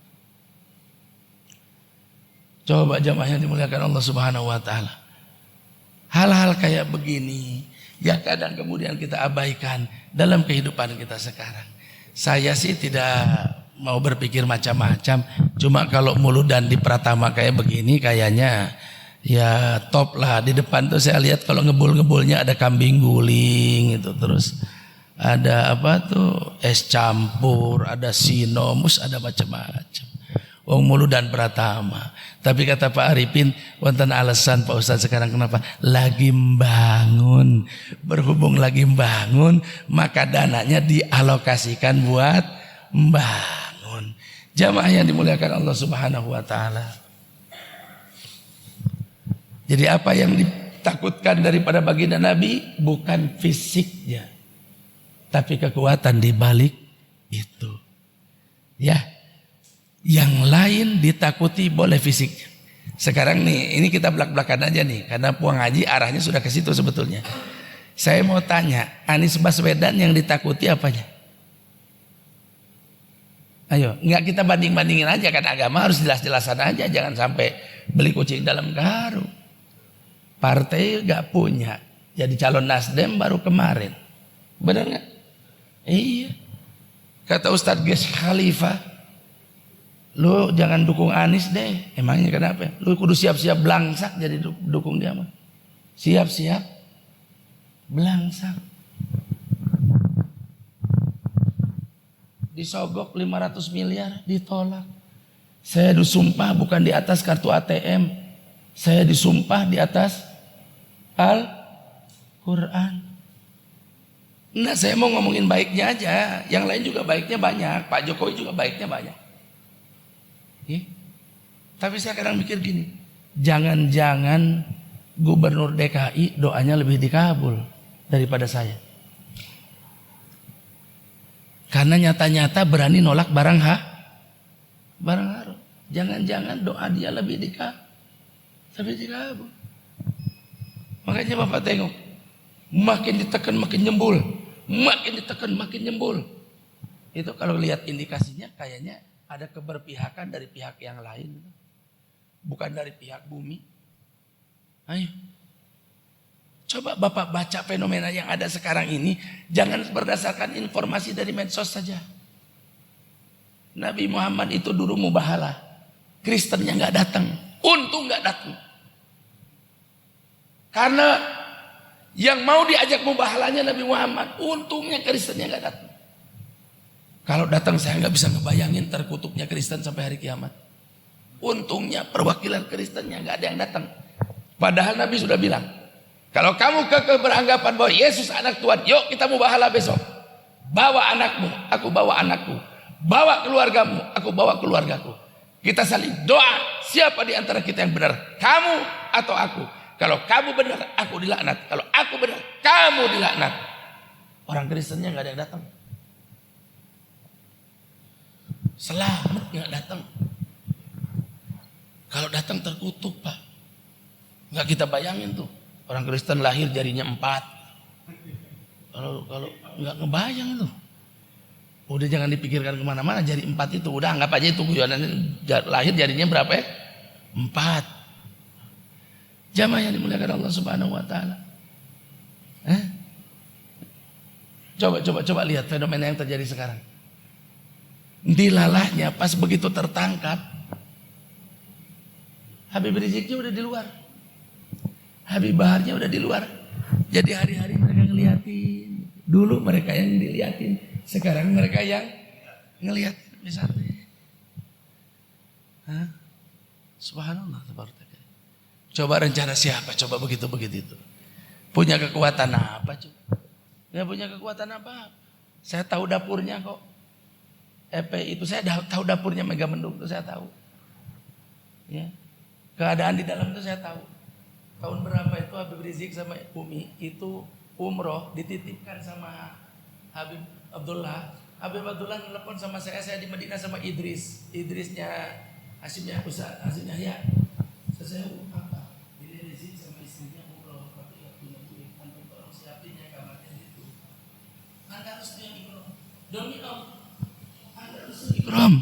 Coba jamaah yang dimuliakan Allah Subhanahu wa taala. Hal-hal kayak begini yang kadang kemudian kita abaikan dalam kehidupan kita sekarang. Saya sih tidak mau berpikir macam-macam. Cuma kalau mulut dan di Pratama kayak begini kayaknya ya top lah. Di depan tuh saya lihat kalau ngebul-ngebulnya ada kambing guling itu, terus ada apa tuh es campur, ada sinomus, ada macam-macam. Wong Mulu dan Pratama. Tapi kata Pak Arifin, wonten alasan Pak Ustadz sekarang kenapa? Lagi membangun. Berhubung lagi membangun, maka dananya dialokasikan buat membangun. Jamaah yang dimuliakan Allah Subhanahu wa taala. Jadi apa yang ditakutkan daripada baginda Nabi bukan fisiknya, tapi kekuatan di balik itu. Ya. Yang lain ditakuti boleh fisik. Sekarang nih, ini kita belak-belakan aja nih, karena Puang Haji arahnya sudah ke situ sebetulnya. Saya mau tanya, Anies Baswedan yang ditakuti apanya? Ayo, nggak kita banding-bandingin aja, kan agama harus jelas-jelasan aja, jangan sampai beli kucing dalam karung. Partai nggak punya, jadi calon Nasdem baru kemarin, benar nggak? Iya, kata Ustadz Ges Khalifah. Lu jangan dukung Anies deh. Emangnya kenapa? Lu kudu siap-siap belangsak jadi dukung dia mah. Siap-siap belangsak. Disogok 500 miliar ditolak. Saya disumpah bukan di atas kartu ATM. Saya disumpah di atas Al-Quran. Nah, saya mau ngomongin baiknya aja. Yang lain juga baiknya banyak. Pak Jokowi juga baiknya banyak. Ya. Tapi saya kadang mikir gini, jangan-jangan Gubernur DKI doanya lebih dikabul daripada saya. Karena nyata-nyata berani nolak barang haram. Jangan-jangan doa dia lebih dikabul. Makanya Bapak tengok, makin ditekan makin nyembul, makin ditekan makin nyembul. Itu kalau lihat indikasinya kayaknya ada keberpihakan dari pihak yang lain, bukan dari pihak bumi. Ayo, coba Bapak baca fenomena yang ada sekarang ini, jangan berdasarkan informasi dari medsos saja. Nabi Muhammad itu dulu mubahalah, Kristennya nggak datang, untung nggak datang. Karena yang mau diajak mubahalanya Nabi Muhammad, untungnya Kristennya nggak datang. Kalau datang saya nggak bisa ngebayangin terkutuknya Kristen sampai hari kiamat. Untungnya perwakilan Kristennya nggak ada yang datang. Padahal Nabi sudah bilang, kalau kamu beranggapan bahwa Yesus anak Tuhan, yuk kita mubahalah besok. Bawa anakmu, aku bawa anakku. Bawa keluargamu, aku bawa keluargaku. Kita saling doa, siapa di antara kita yang benar? Kamu atau aku? Kalau kamu benar, aku dilaknat. Kalau aku benar, kamu dilaknat. Orang Kristennya nggak ada yang datang. Selamat nggak datang. Kalau datang terkutuk, Pak. Nggak kita bayangin tuh. Orang Kristen lahir jarinya 4. Kalau nggak ngebayang itu. Udah jangan dipikirkan kemana-mana, jari 4 itu. Udah anggap aja itu guyonan, lahir jarinya berapa ya? 4. Jamaah yang dimuliakan Allah Subhanahu wa taala. Coba lihat fenomena yang terjadi sekarang. Dilalahnya pas begitu tertangkap, Habib Riziknya udah di luar, Habib Baharnya udah di luar. Jadi hari-hari mereka ngeliatin. Dulu mereka yang diliatin, sekarang mereka yang ngeliatin. Misalnya, subhanallah. Coba rencana siapa? Coba begitu itu. Punya kekuatan apa? Coba? Nggak punya kekuatan apa? Saya tahu dapurnya kok. FPI itu saya tahu dapurnya Megamendung itu saya tahu. Ya. Keadaan di dalam itu saya tahu. Tahun berapa itu Habib Rizik sama Umi itu umroh dititipkan sama Habib Abdullah. Habib Abdullah telepon sama saya di Madinah sama Idrisnya Hasim Yahya. Saya apa? Ini Rizik sama istrinya umroh, tapi nggak punya duit. Antum tolong siapinnya kamarnya itu. Anda harus punya ikram. Demi Allah. Ikram.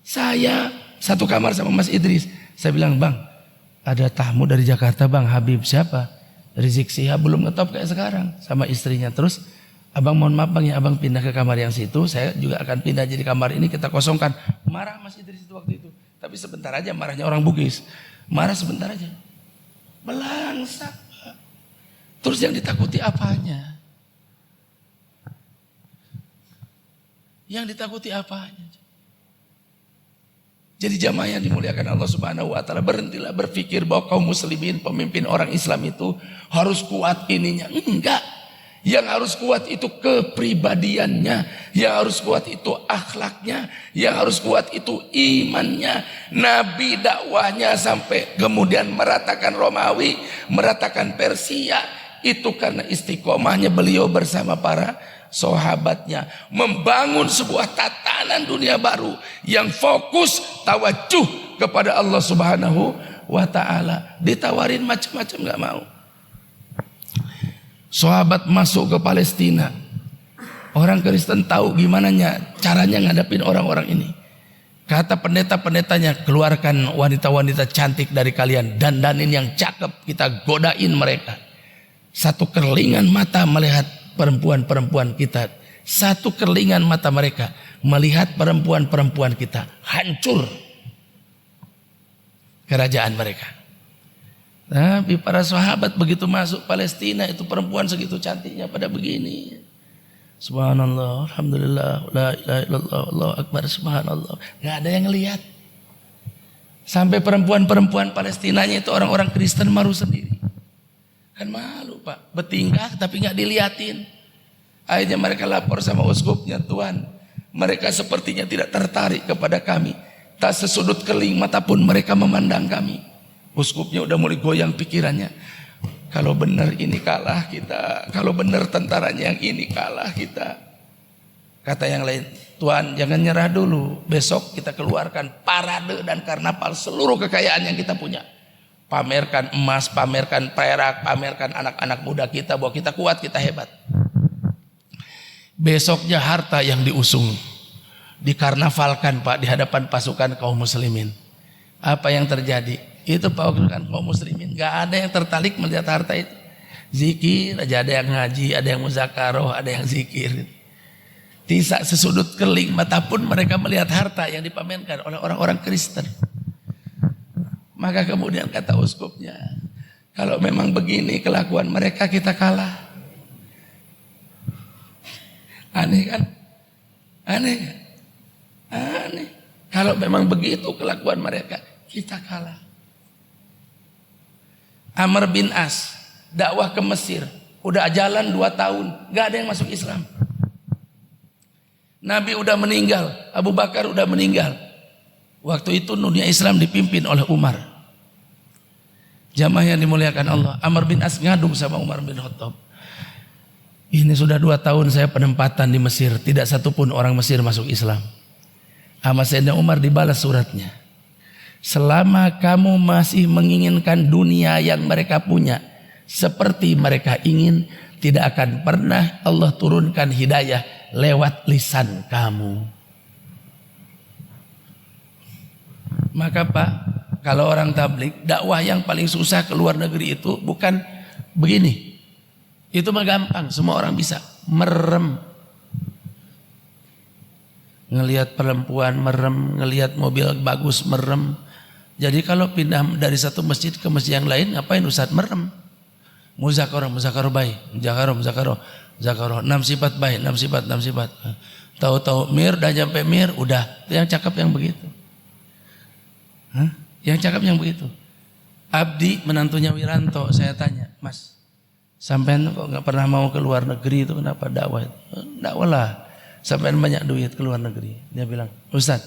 Saya satu kamar sama Mas Idris. Saya bilang, Bang, ada tamu dari Jakarta, Bang. Habib siapa? Rizik Sihab, belum ngetop kayak sekarang sama istrinya. Terus, Abang mohon maaf Bang ya, Abang pindah ke kamar yang situ. Saya juga akan pindah jadi kamar ini, kita kosongkan. Marah Mas Idris itu waktu itu. Tapi sebentar aja, marahnya orang Bugis. Marah sebentar aja. Melangsak. Terus yang ditakuti apanya? Yang ditakuti apanya? Jadi jamaah yang dimuliakan Allah Subhanahu wa taala, berhentilah berpikir bahwa kaum muslimin, pemimpin orang Islam itu harus kuat ininya. Enggak. Yang harus kuat itu kepribadiannya, yang harus kuat itu akhlaknya, yang harus kuat itu imannya. Nabi dakwahnya sampai kemudian meratakan Romawi, meratakan Persia, itu karena istiqomahnya beliau bersama para sahabatnya, membangun sebuah tatanan dunia baru yang fokus tawajuh kepada Allah Subhanahu wa taala. Ditawarin macam-macam enggak mau. Sahabat masuk ke Palestina. Orang Kristen tahu gimana caranya ngadapin orang-orang ini. Kata pendeta-pendetanya, keluarkan wanita-wanita cantik dari kalian, dandanin yang cakep, kita godain mereka. Satu kerlingan mata melihat perempuan-perempuan kita, satu kerlingan mata mereka melihat perempuan-perempuan kita, hancur kerajaan mereka. Tapi para sahabat begitu masuk Palestina, itu perempuan segitu cantiknya pada begini. Subhanallah, alhamdulillah, la ilaha illallah, Allahu akbar, subhanallah. Gak ada yang ngelihat. Sampai perempuan-perempuan Palestinanya itu orang-orang Kristen maru sendiri. Kan malu Pak, bertingkah tapi nggak diliatin. Akhirnya mereka lapor sama uskupnya, Tuan, mereka sepertinya tidak tertarik kepada kami. Tak sesudut keling mata pun mereka memandang kami. Uskupnya udah mulai goyang pikirannya. Kalau benar ini kalah kita, kalau benar tentaranya yang ini kalah kita. Kata yang lain, Tuan jangan nyerah dulu, besok kita keluarkan parade dan karnaval seluruh kekayaan yang kita punya. Pamerkan emas, pamerkan perak, pamerkan anak-anak muda kita bahwa kita kuat, kita hebat. Besoknya harta yang diusung dikarnavalkan Pak di hadapan pasukan kaum muslimin. Apa yang terjadi? Itu pasukan kaum muslimin gak ada yang tertarik melihat harta itu. Zikir aja, ada yang ngaji, ada yang muzakaroh, ada yang zikir. Tidak sesudut keling mata pun mereka melihat harta yang dipamerkan oleh orang-orang Kristen. Maka kemudian kata uskupnya, kalau memang begini kelakuan mereka, kita kalah. Aneh kan? Aneh kan? Aneh. Kalau memang begitu kelakuan mereka, kita kalah. Amr bin As dakwah ke Mesir, udah jalan 2 tahun, gak ada yang masuk Islam. Nabi udah meninggal, Abu Bakar udah meninggal. Waktu itu dunia Islam dipimpin oleh Umar. Jamaah yang dimuliakan Allah, Amr bin As ngadu sama Umar bin Khattab. Ini sudah 2 tahun saya penempatan di Mesir, tidak satupun orang Mesir masuk Islam. Sama Sayyidina Umar dibalas suratnya. Selama kamu masih menginginkan dunia yang mereka punya seperti mereka ingin, tidak akan pernah Allah turunkan hidayah lewat lisan kamu. Maka Pak, kalau orang tablik, dakwah yang paling susah ke luar negeri itu bukan begini. Itu mah gampang, semua orang bisa. Merem. Ngelihat perempuan merem, ngelihat mobil bagus merem. Jadi kalau pindah dari satu masjid ke masjid yang lain, ngapain Ustaz? Merem. Muzakarah baik. Muzakarah. 6 sifat baik, 6 sifat. Tahu-tahu mir, dah nyampe mir, udah. Yang cakap yang begitu. Yang cakap yang begitu. Abdi menantunya Wiranto, saya tanya, Mas, sampean kok nggak pernah mau ke luar negeri, itu kenapa dakwah? Dakwah lah, sampean banyak duit ke luar negeri. Dia bilang, Ustaz,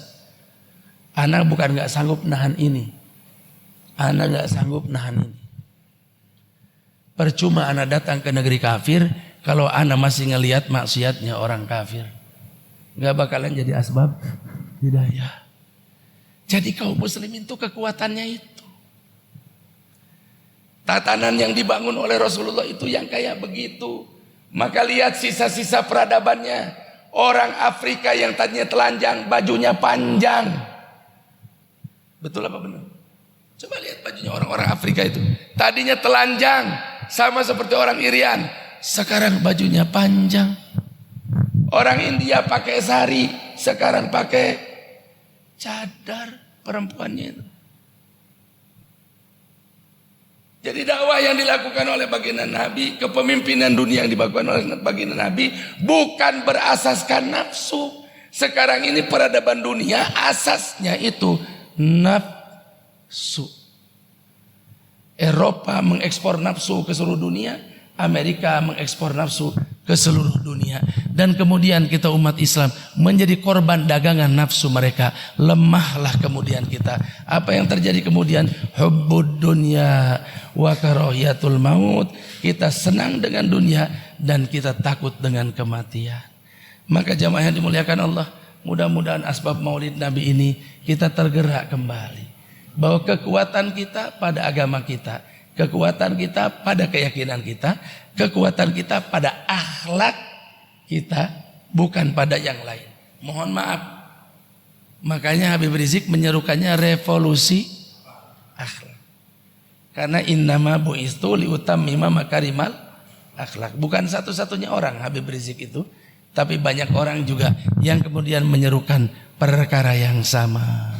anak bukan nggak sanggup nahan ini, anak nggak sanggup nahan ini. Percuma anak datang ke negeri kafir kalau anak masih ngelihat maksiatnya orang kafir, nggak bakalan jadi asbab hidayah. Jadi kaum muslimin itu kekuatannya itu. Tatanan yang dibangun oleh Rasulullah itu yang kayak begitu. Maka lihat sisa-sisa peradabannya. Orang Afrika yang tadinya telanjang, bajunya panjang. Betul apa benar? Coba lihat bajunya orang-orang Afrika itu. Tadinya telanjang, sama seperti orang Irian. Sekarang bajunya panjang. Orang India pakai sari, sekarang pakai cadar perempuannya itu. Jadi dakwah yang dilakukan oleh baginda Nabi, kepemimpinan dunia yang dilakukan oleh baginda Nabi bukan berasaskan nafsu. Sekarang ini peradaban dunia asasnya itu nafsu. Eropa mengekspor nafsu ke seluruh dunia, Amerika mengekspor nafsu ke seluruh dunia. Dan kemudian kita umat Islam menjadi korban dagangan nafsu mereka. Lemahlah kemudian kita. Apa yang terjadi kemudian? Hubbud dunya wa karahiyatul maut. Kita senang dengan dunia dan kita takut dengan kematian. Maka jamaah yang dimuliakan Allah, mudah-mudahan asbab maulid Nabi ini kita tergerak kembali. Bahwa kekuatan kita pada agama kita, kekuatan kita pada keyakinan kita, kekuatan kita pada akhlak kita, bukan pada yang lain. Mohon maaf. Makanya Habib Rizik menyerukannya revolusi akhlak. Karena innama bu'istu liutammima makarimal akhlak. Bukan satu-satunya orang Habib Rizik itu, tapi banyak orang juga yang kemudian menyerukan perkara yang sama.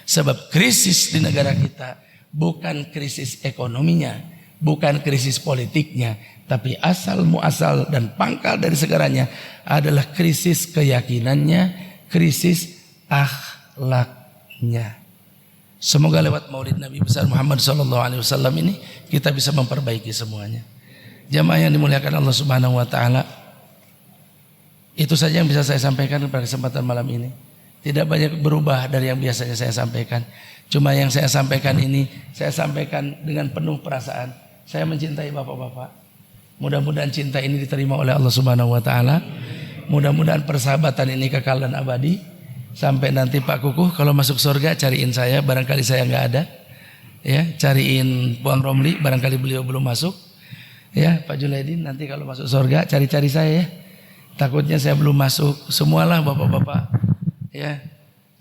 Sebab krisis di negara kita bukan krisis ekonominya, bukan krisis politiknya, tapi asal muasal dan pangkal dari segalanya adalah krisis keyakinannya, krisis akhlaknya. Semoga lewat Maulid Nabi besar Muhammad SAW ini kita bisa memperbaiki semuanya. Jamaah yang dimuliakan Allah Subhanahu Wa Taala, itu saja yang bisa saya sampaikan pada kesempatan malam ini. Tidak banyak berubah dari yang biasanya saya sampaikan. Cuma yang saya sampaikan ini, saya sampaikan dengan penuh perasaan. Saya mencintai bapak-bapak. Mudah-mudahan cinta ini diterima oleh Allah Subhanahu Wa Taala. Mudah-mudahan persahabatan ini kekal dan abadi. Sampai nanti Pak Kukuh kalau masuk surga cariin saya, barangkali saya nggak ada. Ya, cariin Puang Romli, barangkali beliau belum masuk. Ya, Pak Junaidin nanti kalau masuk surga cari-cari saya ya. Takutnya saya belum masuk. Semualah bapak-bapak. Ya,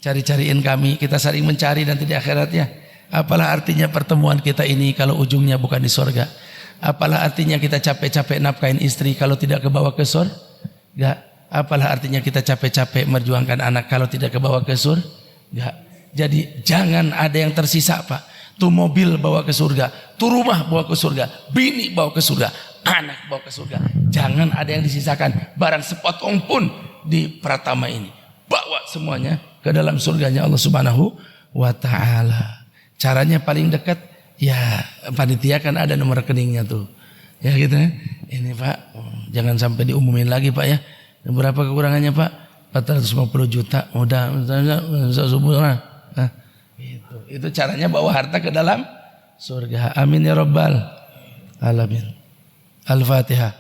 cari-cariin kami, kita saling mencari nanti di akhirat ya. Apalah artinya pertemuan kita ini kalau ujungnya bukan di surga? Apalah artinya kita capek-capek nafkahin istri kalau tidak kebawa ke surga? Apalah artinya kita capek-capek merjuangkan anak kalau tidak kebawa ke surga? Jadi jangan ada yang tersisa Pak. Tuh mobil bawa ke surga, tuh rumah bawa ke surga, bini bawa ke surga, anak bawa ke surga. Jangan ada yang disisakan, barang sepotong pun di Pratama ini. Bawa semuanya ke dalam surganya Allah Subhanahu Wa Taala. Caranya paling dekat, ya panitia kan ada nomor rekeningnya tuh. Ya gitu ya. Ini Pak, jangan sampai diumumin lagi Pak ya. Berapa kekurangannya Pak? 450 juta. Udah subuh lah. Nah, itu caranya bawa harta ke dalam surga. Amin ya rabbal alamin. Al-Fatihah.